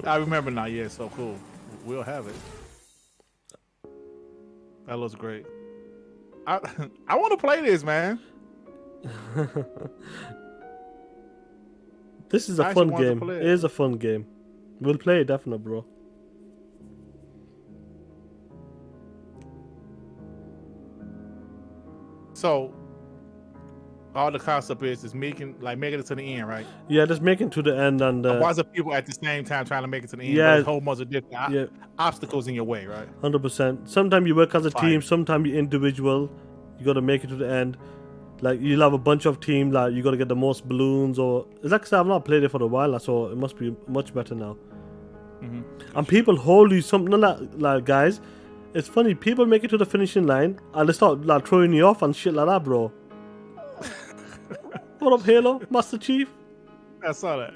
I remember now. Yeah, so cool. We'll have it. That looks great. I I want to play this, man. This is a I actually fun wanted to game. play It it. is a fun game. We'll play it, definitely, bro. So all the concept is making it to the end, right? Yeah, just make it to the end and A bunch of people at the same time trying to make it to the end. Yeah. There's a whole bunch of different Yeah. obstacles in your way, right? 100%. Sometimes you work as a Fine. team. Sometimes you individual. You gotta make it to the end. Like you'll have a bunch of teams. Like you gotta get the most balloons. Or it's like I said, I've not played it for a while, so it must be much better now. And people hold you something like guys. It's funny. People make it to the finishing line and they start like throwing you off and shit like that, bro. What up, Halo, Master Chief? I saw that.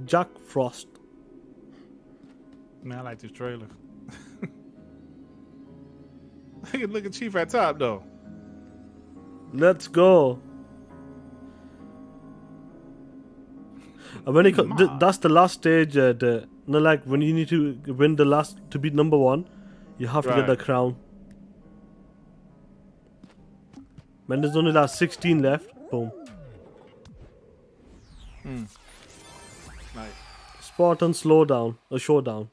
Jack Frost. Man, I like this trailer. Look at Chief at top though. Let's go. And when that's the last stage. Like when you need to win the last to be number one, you have to get the Right. crown. When there's only like 16 left, boom. Nice. Spartan slowdown, a showdown.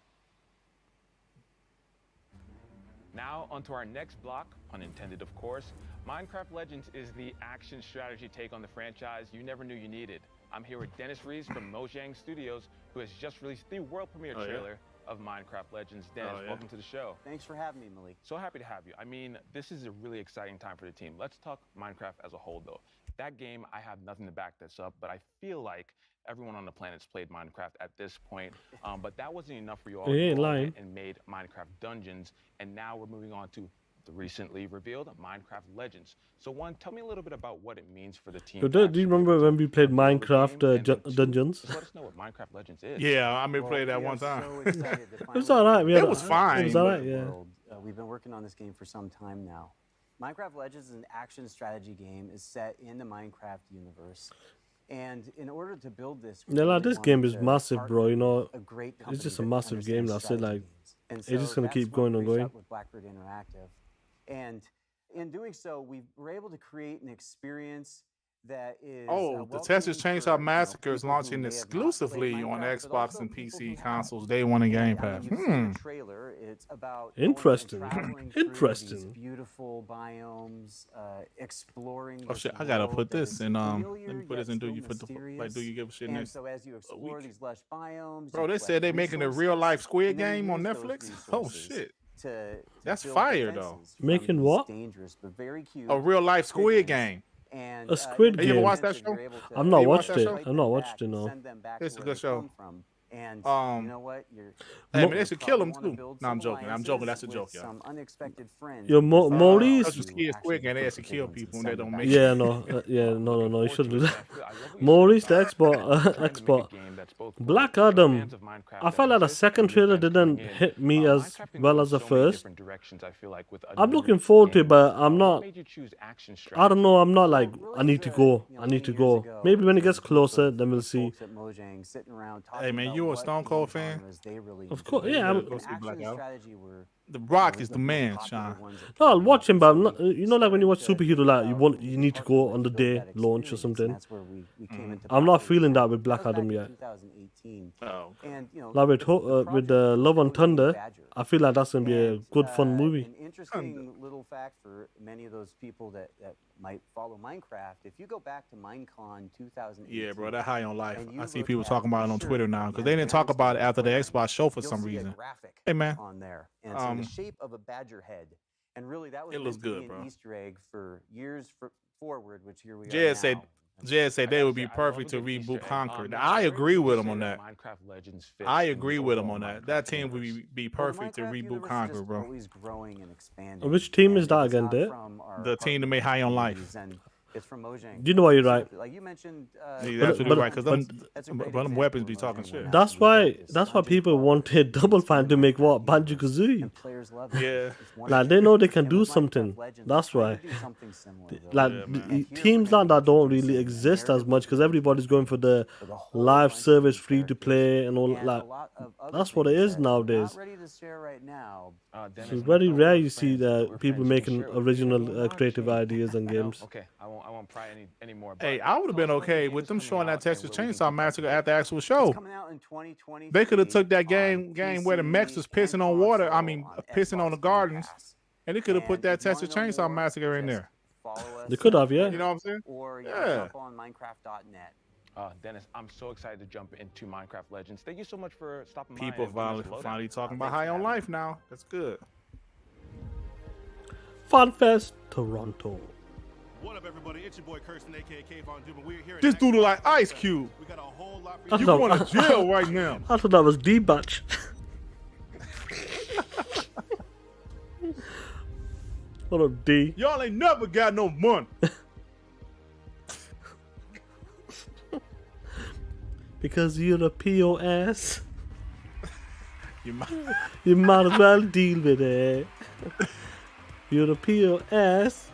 Now, onto our next block, unintended of course. Minecraft Legends is the action strategy take on the franchise you never knew you needed. I'm here with Dennis Rees from Mojang Studios, who has just released the world premiere Oh, yeah? trailer of Minecraft Legends. Dennis, Oh, yeah? welcome to the show. Thanks for having me, Malik. So happy to have you. I mean, this is a really exciting time for the team. Let's talk Minecraft as a whole, though. That game, I have nothing to back this up, but I feel like everyone on the planet's played Minecraft at this point. But that wasn't enough for you all. He ain't You all lying. went and made Minecraft Dungeons, and now we're moving on to the recently revealed Minecraft Legends. So one, tell me a little bit about what it means for the team. So do you remember when we played Minecraft Dungeons? Just let us know what Minecraft Legends is. Yeah, I may play that we one are time. so excited to It was finally alright. get It was fine, It was but- alright. Yeah. world. We've been working on this game for some time now. Minecraft Legends is an action strategy game is set in the Minecraft universe. And in order to build this, we Yeah, like really this game wanted is to massive, bro. You know, a great it's company just a that massive game. understands That's it. strategy Like, games. And it's just so gonna that's keep when going and we reached going. out with Blackbird Interactive. And in doing so, we were able to create an experience that is Oh, the Texas Chainsaw Massacre is launching exclusively on Xbox and PC consoles day one in Game Pass. Trailer. It's about Interesting. traveling Interesting. through these beautiful biomes, exploring. Oh shit! I gotta put this in. Let me put this in. Do you put the like? Do you give a shit And next? so as you explore these lush biomes, Bro, you they collect said they making a real life Squid Game on use those Netflix. Oh resources shit! to That's build fire though. defenses from Making these what? dangerous but very cute A real life Squid Game. and A Squid Hey, you ever Game. watched that show? I've not You watched watched that it. show? I've not watched it. No. send them back It's to a where good they show. come from. And Um, you know what? You're Hey man, they you'll should kill him probably too. wanna build No, I'm some joking. I'm joking. That's a alliances joke, with y'all. some unexpected friends. Yo, because Maurice. That's just kids Squid Game. They actually kill people when they don't make Yeah, it. no, no. You shouldn't do that. Maurice, the expert. Black Adam. I felt like the second trailer didn't hit me as well as the first. I'm looking forward to it, but I'm not. I don't know. I'm not like I need to go. I need to go. Maybe when it gets closer, then we'll see. folks at Mojang sitting around Hey talking man, about you a what Stone game Cold fan? genres they really Of course, enjoy. yeah. Go see Black Action Adam. strategy were The Rock is the the most man, popular Sean. ones that No, I'll came watch out. him, but So I'm not, we you know, like when you watch started to superhero, like figure out you need to go on the build day that launch or experience, something. and that's where we came into I'm not popularity. feeling that with Black That was Adam back in yet. 2018. Oh. And you know, Like with, with the Love and Thunder, Badger. I feel like that's gonna be a good fun movie. An interesting little fact for many of those people that might follow Minecraft. If you go back to Minecon 2018, Yeah, bro, that high on life. and you I see look people at talking about it the on shirt Twitter now and because they didn't talk about it after the Xbox show for you'll some see a reason. graphic Hey man, on there, and so the shape of a badger head, and really that was it looks meant to good, be bro. an Easter egg for years forward, which here we are Jed said now. they would be perfect to reboot Conquer. Now, I agree with him on that. I agree with him on that. That team would be perfect to reboot Conquer, bro. Always growing and expanding. Which team is and that it's again, not there? from our The team that made High on Life. communities, and it's from Mojang. You know what, you're right. specifically. Like you mentioned, You're absolutely right, because that's a them great weapons example be of talking Mojang shit. went That's out and we why. built this That's why dungeon people crawler wanted Double Fine to make what Minecraft Banjo universe, Kazooie. and players love it. Yeah. It's Like wonderful. they know they can And do with Minecraft something. Legends, That's we're why. trying to do something similar, though. Like Yeah, And man. here teams we're like that don't really introducing a exist as narrative much because loop everybody's going for the with a whole live bunch of service, new free to characters play, and all and like. a lot of other That's what it things is that we're nowadays. not ready to share right now. It's very rare you see that people making original creative ideas and games. Okay, I won't pry any more. Hey, I would have been okay with them showing that Texas Chainsaw Massacre at the actual It's show. coming out in 2020. They could have took that game where the mechs was pissing on water. I mean, pissing on the gardens, and they could have put that Texas Chainsaw Massacre in there. They could have, yeah. You know what I'm saying? Or Yeah. jump on Minecraft.net. Dennis, I'm so excited to jump into Minecraft Legends. Thank you so much for stopping by. People and giving us a lowdown. finally talking about High on Life now. That's good. FunFest Toronto. What up, everybody? It's your boy Kirsten, aka K-Von Doom, and we're here. This dude look like Ice Cube. We got a whole lot I for you. You going to jail right now? I thought that was D-Batch. What up, D? Y'all ain't never got no money. Because you're a POS. You might. You might as well deal with it. You're a POS.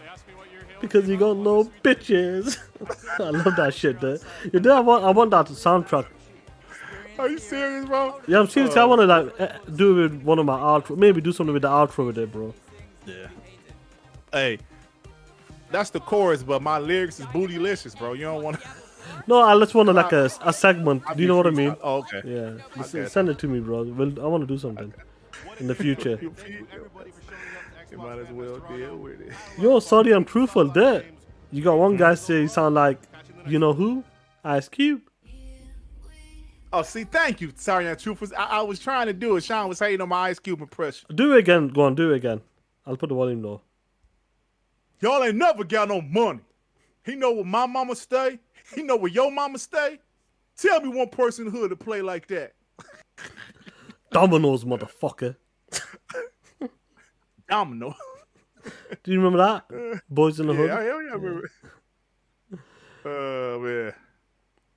Because you got no bitches. I love that shit, there. You know, I want that soundtrack. Are you serious, bro? Yeah, I'm serious. I want to like do it with one of my outro. Maybe do something with the outro with it, bro. Yeah. Hey, that's the chorus, but my lyrics is bootylicious, bro. You don't want to. No, I just want to like a segment. Do you know what I mean? Oh, okay. Yeah. Okay. Send it to me, bro. I want to do something in the future. You might as well deal with it. Yo, sorry, I'm truthful. There, you got one guy say you sound like, you know who? Ice Cube. Oh, see, thank you. Sorry, I'm truthful. I was trying to do it. Sean was hating on my Ice Cube impression. Do it again. Go on, do it again. I'll put the volume low. Y'all ain't never got no money. He know where my mama stay. He know where your mama stay. Tell me one person in the hood to play like that. Dominoes, motherfucker. Domino. Do you remember that? Boys in the Hood? Yeah, I remember. Man.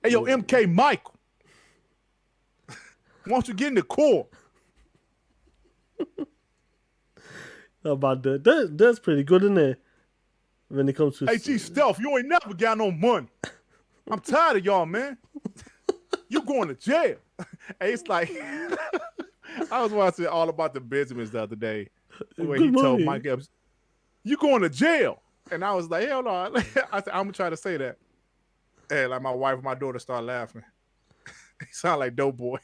Hey, yo, MK Michael. Why don't you get in the core? How about that? That's pretty good, isn't it? When it comes to... Hey, G Stealth, you ain't never got no money. I'm tired of y'all, man. You going to jail. Hey, it's like... I was watching All About the Benjamins the other day. Where he told Mike Epps, you going to jail. And I was like, hell no. I said, I'm going to try to say that. Hey, like my wife and my daughter start laughing. He sound like Doughboy.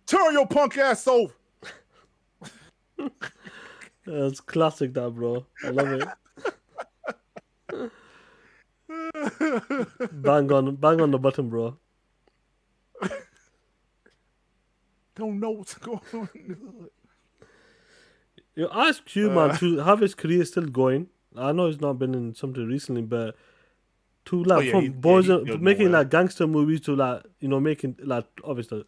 Turn your punk ass over. It's classic, that bro. I love it. Bang on the button, bro. Don't know what's going on. Yo, Ice Cube, man, to have his career still going. I know he's not been in something recently, but to like from boys he's still making doing well. like gangster movies to like making like obviously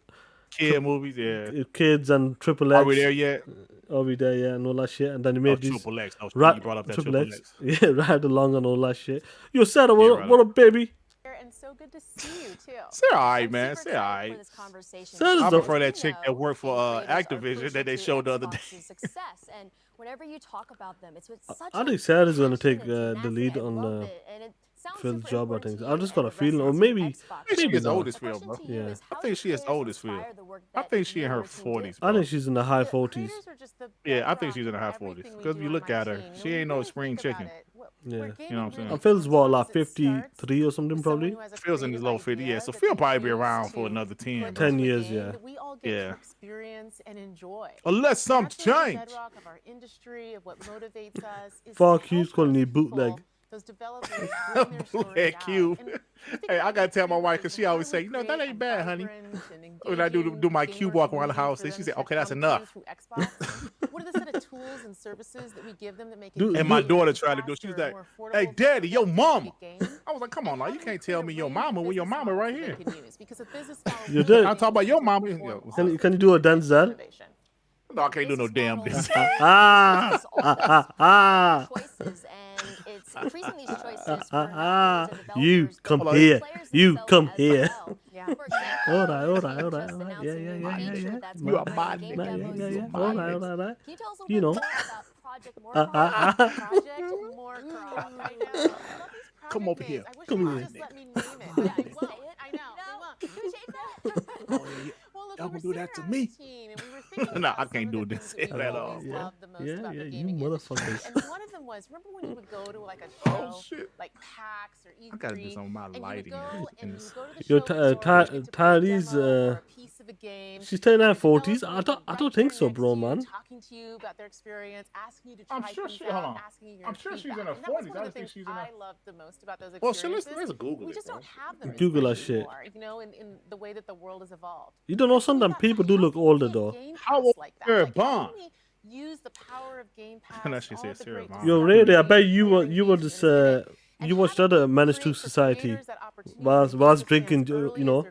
Kid movies, yeah. kids and Triple X. Are we there yet? Are we there yet? And all that shit. And then he Oh, made these Triple X. Oh, right, you brought up that Triple Triple X. X. Yeah, Ride Along and all that shit. Yo, Sarah, what up, baby? And so good to see you too. Say alright, man. Say alright. I prefer that chick that worked for Activision that they showed the other day. Success, and whenever you talk about them, it's with such I think Sarah's gonna take the lead on Phil's job. I think. I just got a feeling, or maybe She is not. old as Phil, bro. Yeah. I think she is old as Phil. I think she in her 40s. I think she's in the high 40s. Yeah, I think she's in the high 40s. Because if you look at her, she ain't no spring chicken. Yeah. You know what I'm saying? And Phil's what, like 53 or something, probably. Phil's in his low 50s, yeah. So Phil probably be around for another 10. 10 years, yeah. We all get Yeah. to experience and enjoy. Unless something That's the change. bedrock of our industry, of what motivates us. Is Fuck, he's calling me bootleg. those developers bring their stories Bootleg out. Cube. And Hey, I gotta tell my wife because she always say, you know, that ain't bad, honey. When I do my cube walk around the house, and she said, okay, that's enough. What are the set of tools and services that we give them that make it And my daughter tried to do it. She was like, hey, daddy, your mama. I was like, come on now, you can't tell me your mama when your mama right here. You did. I'm talking about your mama. Can you do a Denzel? No, I can't do no damn this. choices, and it's increasing these choices. You come here. You come here. All right. Yeah. You are my Yeah. nigga. All right. Can you tell us a You little know. bit more about Project Moorcroft? I know. Come over here. I wish Come you here. would just let me name it. But I won't. I know. Y'all gonna do that to me? No, I can't do this at all. Yeah. You And motherfuckers. one of them was, remember when you would go to like a show, like PAX or E3, I gotta do some of my and lighting. you would go and you this. go to the Yo, show floor, you get to play a Tyrese, demo or a piece of a game, she's turning her and the 40s. developer I is don't think so, bro, man. talking to you about their experience, asking you to try I'm sure things she. out, Hold on. asking you your I'm sure she's in feedback. her And that was 40s. one I of just the think things she's in her. I loved the most about those Well, experiences. let's Google we it, just bro. don't have them as Google much that shit. anymore, you know, in the way that the world has evolved. You don't know, sometimes people do look older, though. How old Like is that. Sarah Like, Bond? use the power of Game Pass. Unless she all said of the Sarah great Bond. Yo, really, I bet you were just you watched other Menace to Society whilst drinking, you know,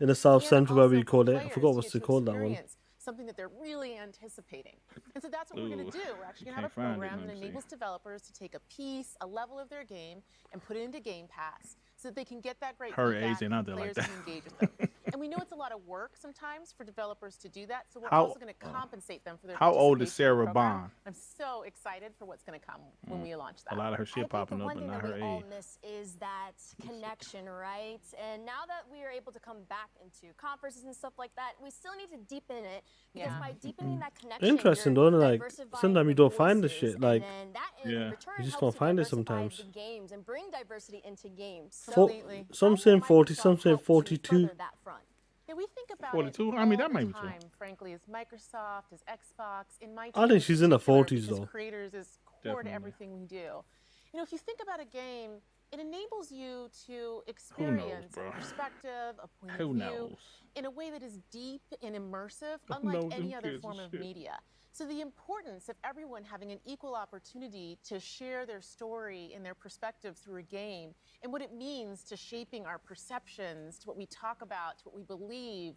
in the South Central, whatever you call it. I forgot what's they called that one. Something that they're really anticipating. And so that's what we're going to do. We're actually going to have a Can't find it, program let that me enables developers to take a piece, a level of their game, and put it into Game Pass so that they can get that great Her feedback age ain't out and there like players that. can engage with them. And we know it's a lot of work sometimes for developers to do that, so we're How- also going to compensate them for their How old is participation in the Sarah program. Bond? I'm so excited for what's going to come when we launch that. A lot of her shit popping up, One but thing not that her we all age. miss is that connection, right? And now that we are able to come back into conferences and stuff like that, we still need to deepen it, because by deepening that connection, Interesting, you're though. Like diversifying sometimes you the don't find the voices, shit. Like and then that in Yeah. return you just helps can't to find it diversify sometimes. the games and bring diversity into games. So Some saying 40, some saying 42. that front. Yeah, we think about 42? it I mean, that all might the be true. time, frankly, as Microsoft, as Xbox, in my I think team she's in the particular, 40s, because though. creators is core Definitely. to everything we do. You know, if you think about a game, it enables you to experience bro? a perspective, a point Who of view, knows? in a way that is deep and immersive, Who unlike knows? any Who other gives a form of shit? media. So the importance of everyone having an equal opportunity to share their story and their perspective through a game, and what it means to shaping our perceptions, to what we talk about, to what we believe,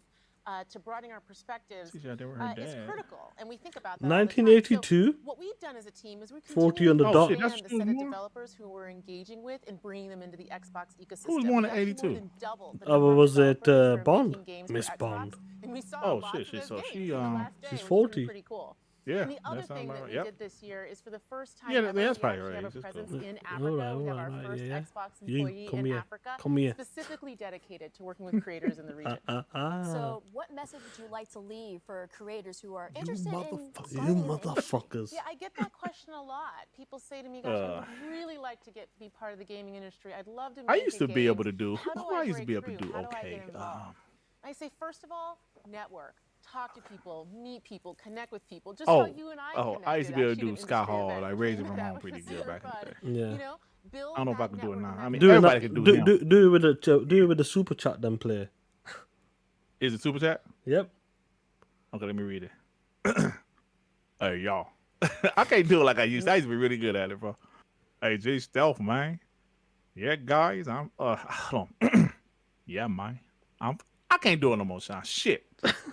to broadening our perspectives, She's out there with her is dad. critical. And we think about that all the time. 1982. So what we've done as a team is we 40 on the continue to dot. expand Shit, the that's set of more? developers who we're engaging with and bringing them into the Xbox ecosystem. Who was born in We've actually 82? more than doubled the Oh, number of was it developers that are Bond? making games for Miss Xbox. Bond. And we saw Oh, lots shit, of shit, those so games she, in the last day, she's which has been 40. pretty cool. Yeah, And the other that sounds thing about that right. we Yep. did this year is for the first time Yeah, ever, that's we probably actually right. have a Just presence go. in Africa. We have our first yeah. Xbox You employee come in here. Africa, Come here. specifically dedicated to working with creators in the region. So, what message would you like to leave for creators who are You interested in motherfuckers. starting You in the industry? motherfuckers. Yeah, I get that question a lot. People say to me, "Gosh, I would really like to be part of the gaming industry. I'd love to make I a used to game. be able to do. How do I used to break be able to through? do How do I okay. get involved?" I say, first of all, network. Talk to people, meet people, connect with people, just how you and I connected. I used to be able to actually do at an Sky industry Hall, event, like which Raising we Ramon met, which pretty was good super back in the fun. day. Yeah. You know, build I don't know if I that can do it network now. and I mean, Do it, everybody like, can do it now. do it with the super chat then play. Is it super chat? Yep. Okay, let me read it. Hey, y'all. I can't do it like I used to. I used to be really good at it, bro. Hey, J Stealth, man. Yeah, guys, I'm hold on. Yeah, man. I can't do it no more, Sean. Shit.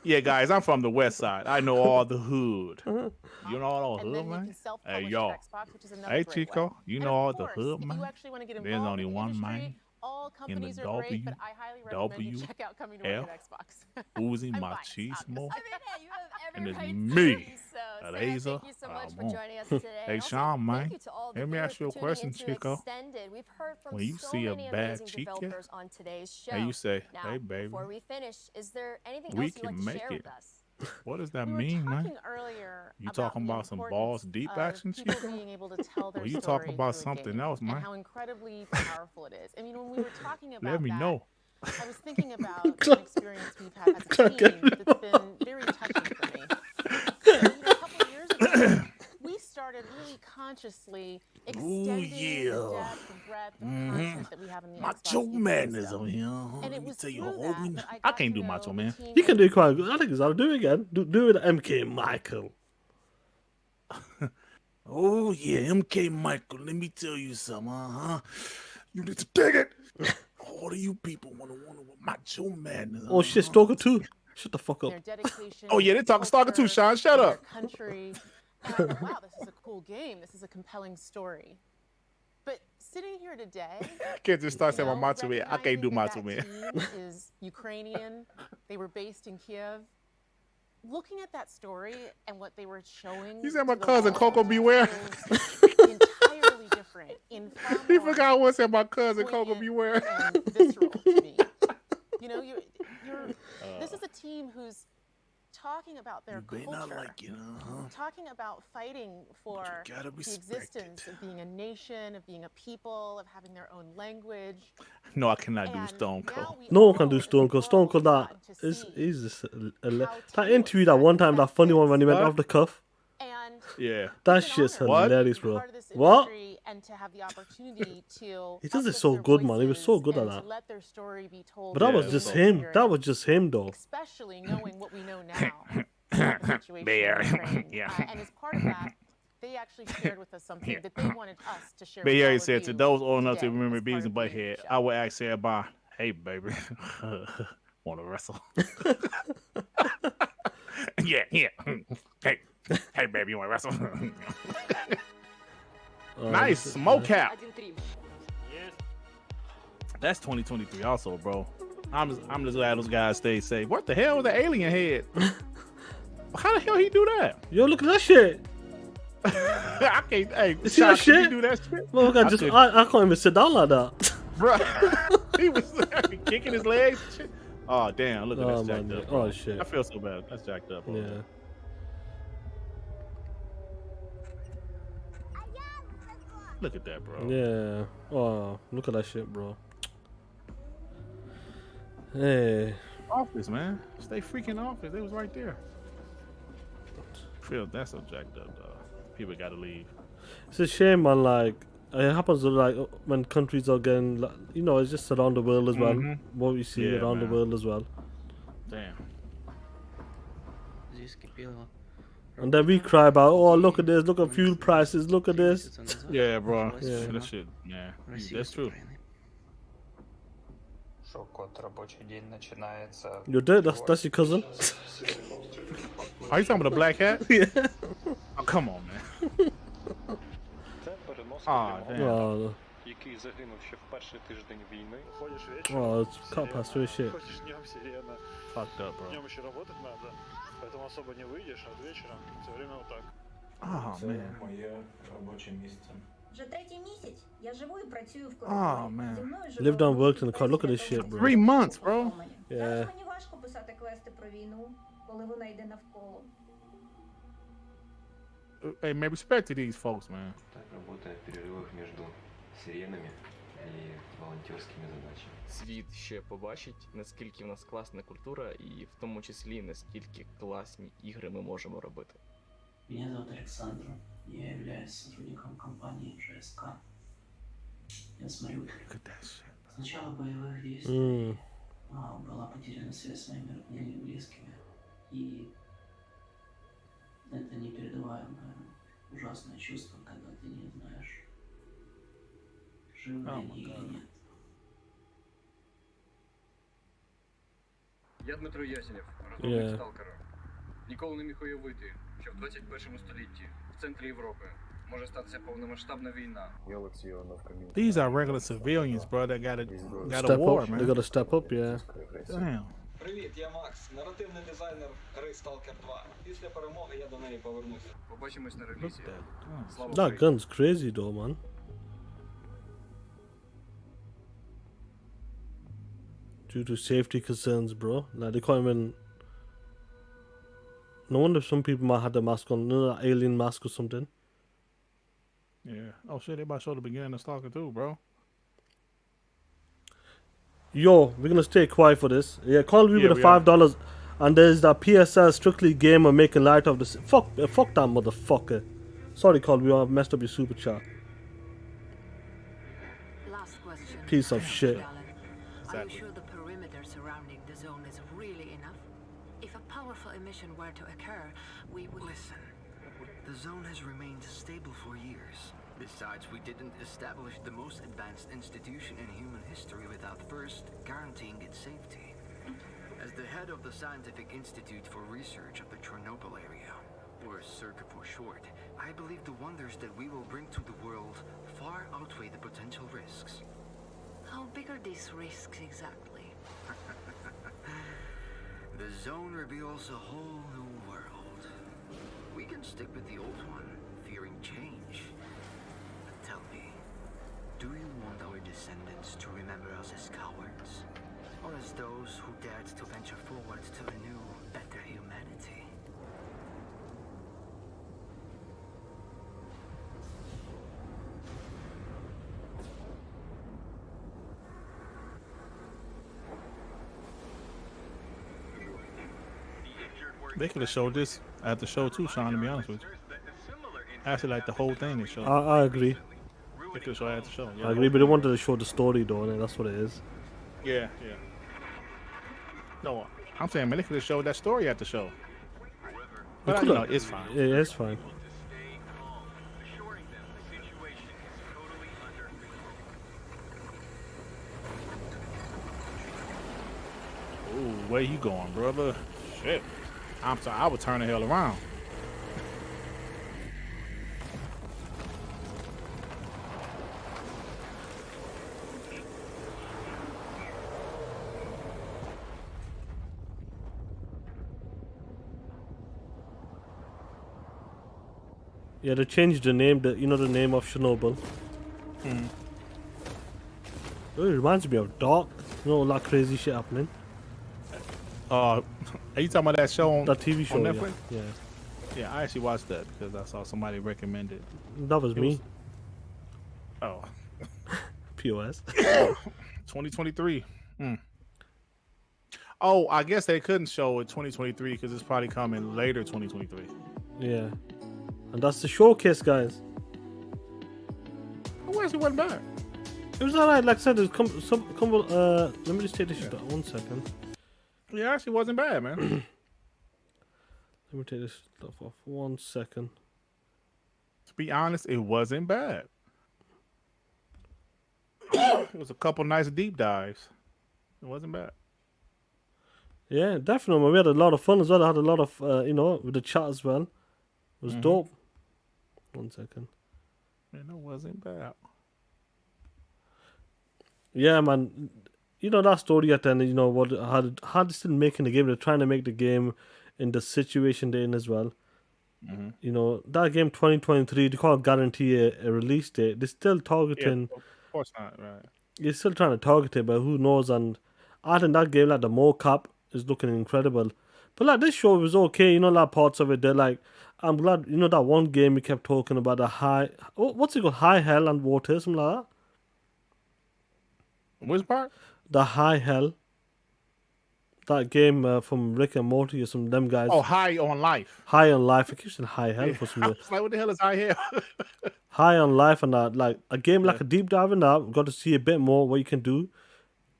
Yeah, guys, I'm from the west side. I know all the hood. You know all the And hood, then you man? can self-publish Hey, your y'all. Xbox, which is another Hey, great Chico, way. you And know of all the course, hood, if man? you actually want to get There's involved only in the one industry, man all in the companies are great, but I highly recommend you check out coming to work at Xbox. Uzi I'm Machismo. I mean, hey, you have And every it's right to me, do so. Laser. Sarah, thank you so much for joining us today. Hey, And also, Sean, man. thank you to all the Let me viewers ask you a for tuning question, into Chico. Extended. We've heard from When you so see a many bad amazing chica, developers on today's show. and you say, Now, hey, baby, before we finish, is there anything we else you'd like can to make share it. with us? What does that We were mean, man? talking earlier You talking the about some importance balls deep of action, people Chico? being able to tell their Or you story talking about through a something game, else, man? and how incredibly powerful it is. I mean, when we were talking about Let me know. I was thinking about an experience we've had as a team that's been very touching for me. So, you know, a couple of years ago, we started really consciously extending the depth and breadth of content that we have in the Macho Xbox Man is ecosystem. on here. And it was through that I I got can't to do know Macho the Man. team You can do it quite good. I think I'll do it again. Do it at MK Michael. Oh yeah, MK Michael. Let me tell you something, You need to dig it. All of you people want what Macho Man is. Oh shit, Stalker 2. Shut the fuck up. Their dedication. Oh yeah, they talking Stalker too, Sean. Shut to up. Their country. And I thought, wow, this is a cool game. This is a compelling story. But sitting here today, Can't just start you saying know, Macho Man. I can't do Macho recognizing Man. that team is Ukrainian. They were based in Kiev. Looking at that story and what they were showing. You said my to the cousin world Coco Beware. was entirely different. In far He more forgot what said my cousin Coco Beware. and visceral to me. You know, you're this is a team who's talking about their culture, talking about fighting for the existence of being a nation, of being a people, of having their own language. No, I cannot do Stone Cold. No one can do Stone Cold. Stone Cold, he's just that interview that one time, that funny one when he went off the cuff. Yeah. That shit's hilarious, bro. What? And to have the opportunity to He does it so good, man. He was so good at and that. to let their story be told. But that was just him. That was just him, though. Especially knowing what we know now about the situation in Ukraine. And as part of that, they actually shared with us something that they wanted us to share But with yeah, all he of said you to those old enough to today remember as Beavis part and of the Butthead, I would ask everybody, hey baby, wanna wrestle? Yeah. Hey baby, you wanna wrestle? Nice smoke cap. That's 2023 also, bro. I'm just glad those guys stay safe. What the hell was the alien head? How the hell he do that? Yo, look at that shit. I can't. Hey, You see that Shaq, can you shit? do that shit? Look, I can't even sit down like that. Bro, he was kicking his legs. And shit. Oh damn! Look at that jacked up. Bro. Oh shit! I feel so bad. That's jacked up. Bro. Yeah. Look at that, bro. Yeah. Oh, look at that shit, bro. Hey. Office, man. Stay freaking office. They was right there. Feel that's so jacked up, dog. People gotta leave. It's a shame, man. Like it happens like when countries are getting, like, you know, it's just around the world as well. What we see around the world as well. Damn. And then we cry about, oh, look at this, look at fuel prices, look at this. Yeah, bro. Yeah. That shit, yeah. That's true. You're dead. That's your cousin. Are you talking about the black hat? Yeah. Oh, come on, man. Ah, damn. Oh, oh, it's cut past through shit. Fucked up, bro. Поэтому особо не выйдешь, а вечером все время вот так. Oh, man. Моє робоче місце. Вже третій місяць. Я живу і працюю в Oh, коридорі. man. Зі мною живе Lived and один worked in the car. Look at this спеціаліст shit, bro. 3 months, bro. Зараз Yeah. мені важко писати квести про війну, коли вона йде навколо. Hey, man, respect to these folks, man. Так, работая в перерывах между сиренами і волонтерськими задачами. Світ ще побачить, наскільки в нас класна культура, і в тому числі наскільки класні ігри ми можемо робити. Меня зовут Александр. Я являюсь сотрудником компании ЖСК. Я смотрю с начала боевых действий была потеряна связь с моими родными и близкими. И это непередаваемое ужасное чувство, когда ты не знаешь, живы они или нет. Я Дмитро Ясенєв, розробник Сталкера. Ніколи не міг уявити, що в 21 столітті в центрі Європи може статися повномасштабна війна. These are regular civilians, bro, that got a Step war, up. man. They gotta step up, yeah. Damn. Привіт, я Макс, наративний дизайнер гри Stalker 2. Після перемоги я до неї повернуся. Побачимось на релізі. Слава That gun's crazy though, man. Due to safety concerns, bro. Like they can't even. No wonder some people might have the mask on, you know, that alien mask or something. Yeah. Oh shit, they about to show the beginning of Stalker 2, bro. Yo, we're gonna stay quiet for this. Yeah, call me with the $5, and there's that PSL Strictly Gamer making light of this. Fuck that motherfucker. Sorry, Colby, I messed up your super chat. Last question. Piece of shit. Are you sure the perimeter surrounding the zone is really enough? If a powerful emission were to occur, we would... Listen, the zone has remained stable for years. Besides, we didn't establish the most advanced institution in human history without first guaranteeing its safety. As the head of the Scientific Institute for Research of the Chernobyl area, or CERCA for short, I believe the wonders that we will bring to the world far outweigh the potential risks. How big are these risks exactly? The zone reveals a whole new world. We can stick with the old one, fearing change. But tell me, do you want our descendants to remember us as cowards? Or as those who dared to venture forward to a new, better humanity? They could have showed this at the show too, Sean, to be honest with you. Actually, like the whole thing they showed. I agree. They could have showed at the show. Yeah, I agree, but they wanted to show the story though, and that's what it is. Yeah. No, I'm saying, man, they could have showed that story at the show. But you know, it's fine. Yeah, it's fine. Ooh, where you going, brother? Shit. I'm sorry, I would turn the hell around. Yeah, they changed the name, the name of Chernobyl. It reminds me of Dark. You know, all that crazy shit happening. Are you talking about that show on that TV show on Netflix? Yeah. Yeah, I actually watched that because I saw somebody recommend it. That was me. Oh. POS. 2023. Oh, I guess they couldn't show it 2023 because it's probably coming later 2023. Yeah. And that's the showcase, guys. Oh, actually wasn't bad. It was alright. Like I said, let me just take this shit out 1 second. Yeah, actually wasn't bad, man. Let me take this stuff off 1 second. To be honest, it wasn't bad. It was a couple nice deep dives. It wasn't bad. Yeah, definitely. Man. We had a lot of fun as well. I had a lot of, with the chat as well. It was dope. 1 second. Man, it wasn't bad. Yeah, man. You know that story at the end. You know what? How they still making the game? They're trying to make the game in the situation they're in as well. Mm-hmm. You know, that game 2023, they can't guarantee a release date. They're still Yeah, targeting, of course not. Right. you're still trying to target it, but who knows? And I think that game, like the mocap, is looking incredible. But like this show was okay, you know, like parts of it, they're like, I'm glad, you know, that one game we kept talking about, the high, what's it called? High Hell and Water, something like that. Which part? The High Hell. That game from Rick and Morty or some of them guys. Oh, High on Life. High on Life. I keep saying High Hell Yeah. for some I reason. was like, what the hell is High Hell? High on Life and that, like a game like a deep dive in that. We've got to see a bit more what you can do.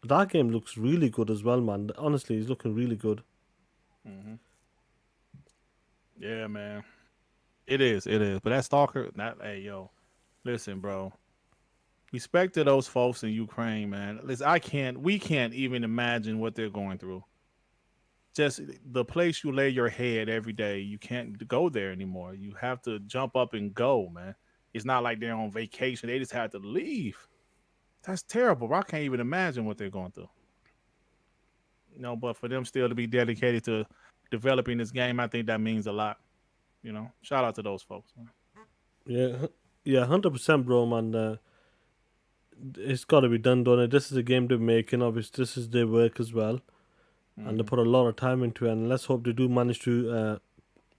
That game looks really good as well, man. Honestly, it's looking really good. Mm-hmm. Yeah, man. It is. But that Stalker, hey, yo, listen, bro. Respect to those folks in Ukraine, man. Listen, we can't even imagine what they're going through. Just the place you lay your head every day, you can't go there anymore. You have to jump up and go, man. It's not like they're on vacation. They just had to leave. That's terrible, bro. I can't even imagine what they're going through. You know, but for them still to be dedicated to developing this game, I think that means a lot. You know, shout out to those folks, man. Yeah, 100%, bro, man. It's got to be done, don't it? This is a game they're making. Obviously, this is their work as well, and they put a lot of time into it. And let's hope they do manage to,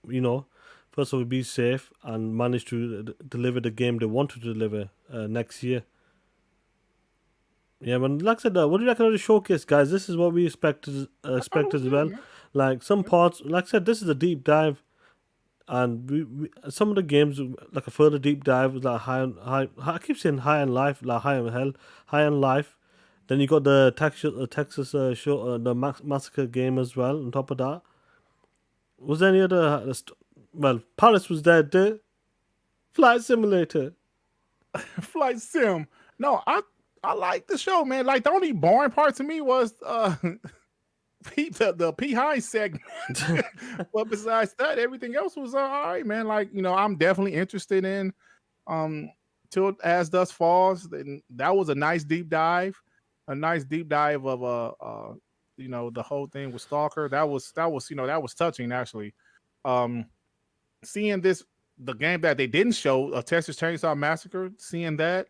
you know, first of all, be safe and manage to deliver the game they want to deliver next year. Yeah, but like I said, what do you reckon of the showcase, guys? This is what we expect as well. Man. Like some parts, like I said, this is a deep dive, and we some of the games like a further deep dive was like high. I keep saying high on life, like high on hell, high on life. Then you got the Texas show, the massacre game as well. On top of that, was there any other? Well, Paris was there. Flight Simulator. Flight Sim. No, I like the show, man. Like the only boring part to me was the P High segment. But besides that, everything else was all right, man. Like, you know, I'm definitely interested in Till As Dusk Falls. And that was a nice deep dive. A nice deep dive of you know, the whole thing with Stalker. That was you know, that was touching actually. Seeing the game that they didn't show, Texas Chainsaw Massacre, seeing that,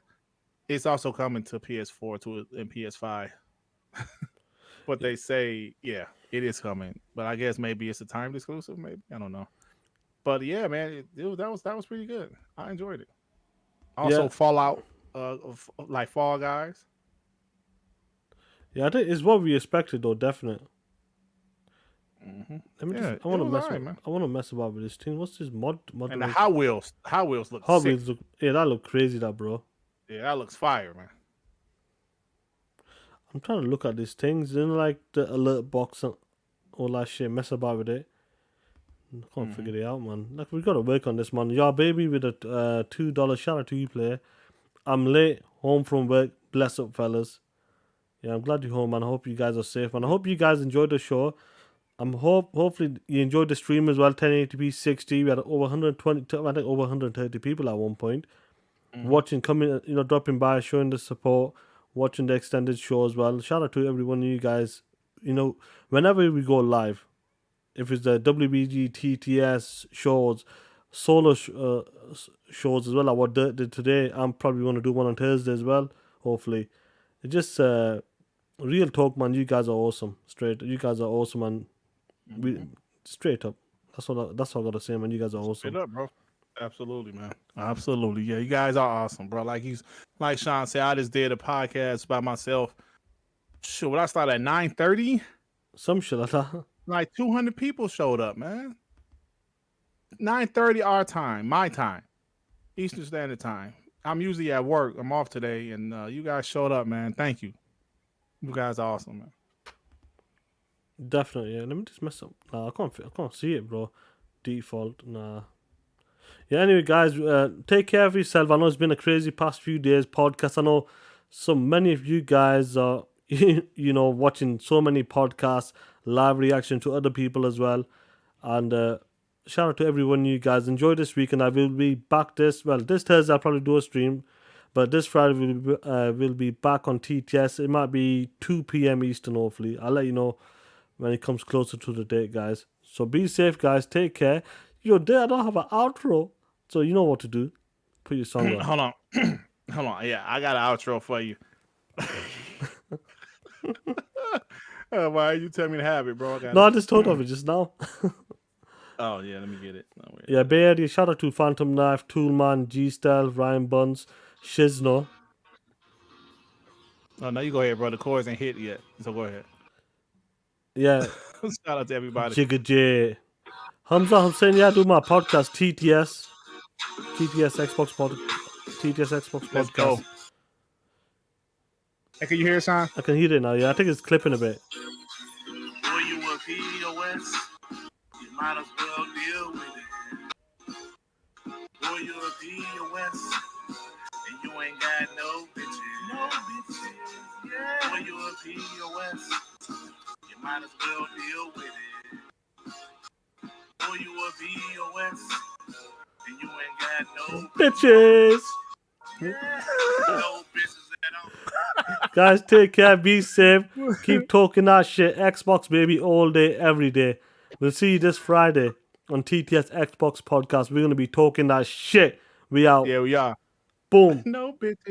it's also coming to PS4 and PS5. But they say, yeah, it is coming. But I guess maybe it's a timed exclusive. Maybe I don't know. But yeah, man, that was pretty good. I enjoyed it. Also, Fallout, like Fall Guys. Yeah, I think it's what we expected, though. Definitely. Mm-hmm. Let me Yeah, just. I want to mess. right, man. I want to mess about with this thing. What's this mod? And the Hot Wheels look Hot sick. Wheels look. Yeah, that look crazy, that bro. Yeah, that looks fire, man. I'm trying to look at these things. You know, like the alert box and all that shit. Mess about with it. I can't figure it out, man. Like we gotta work on this, man. Yeah, baby, with a $2. Shout out to you, player. I'm late, home from work. Bless up, fellas. Yeah, I'm glad you're home, man. I hope you guys are safe, man. I hope you guys enjoyed the show. Hopefully you enjoyed the stream as well. 1080p 60. We had over 120, I think over 130 people at one point watching, coming, you know, dropping by, showing the support, watching the extended show as well. Shout out to every one of you guys. You know, whenever we go live, if it's the WBG TTS shows, solo shows as well, like what Dirt did today, I'm probably going to do one on Thursday as well. Hopefully, it's just real talk, man. You guys are awesome. You guys are awesome, man. We straight up. That's what I gotta say, man. You guys are awesome. Straight up, bro. Absolutely, man. Absolutely. Yeah, you guys are awesome, bro. Like Sean said, I just did a podcast by myself. Shit, when I started at 9:30, some shit like that. Like 200 people showed up, man. 9:30 our time, my time, Eastern Standard Time. I'm usually at work. I'm off today, and you guys showed up, man. Thank you. You guys are awesome, man. Definitely, yeah. Let me just mess up. Nah, I can't see it, bro. Default, nah. Yeah, anyway, guys, take care of yourself. I know it's been a crazy past few days podcast. I know so many of you guys are, you know, watching so many podcasts, live reaction to other people as well. And shout out to everyone. You guys enjoy this week, and I will be back this Thursday. I'll probably do a stream, but this Friday we'll be back on TTS. It might be 2 p.m. Eastern. Hopefully, I'll let you know when it comes closer to the date, guys. So be safe, guys. Take care. Yo, I don't have an outro, so you know what to do. Put your song on. Hold on. Hold on. Yeah, I got an outro for you. Why you tell me to have it, bro? No, I just thought of it just now. Oh yeah, let me get it. No, wait. Yeah, Bay Area. Shout out to Phantom Knife, Toolman, G-Style, Ryan Buns, Shizno. Oh no, you go ahead, bro. The chorus ain't hit yet, so go ahead. Yeah. Shout out to everybody. Jigga J. Hamza Hussein, yeah, I do my podcast, TTS. TTS Xbox Let's podcast. go. Hey, can you hear it, son? I can hear it now, yeah. I think it's clipping a bit. Boy, you a POS, you might as well deal with it. Boy, you a POS, and you ain't got no bitches. No bitches, yeah. Boy, you a POS, you might as well deal with it. Boy, you a POS, and you ain't got no Bitches! yeah. No bitches at all. Guys, take care, be safe, keep talking that shit. Xbox, baby, all day, every day. We'll see you this Friday on TTS Xbox Podcast. We're going to be talking that shit. We out. Yeah, we are. Boom. No bitches.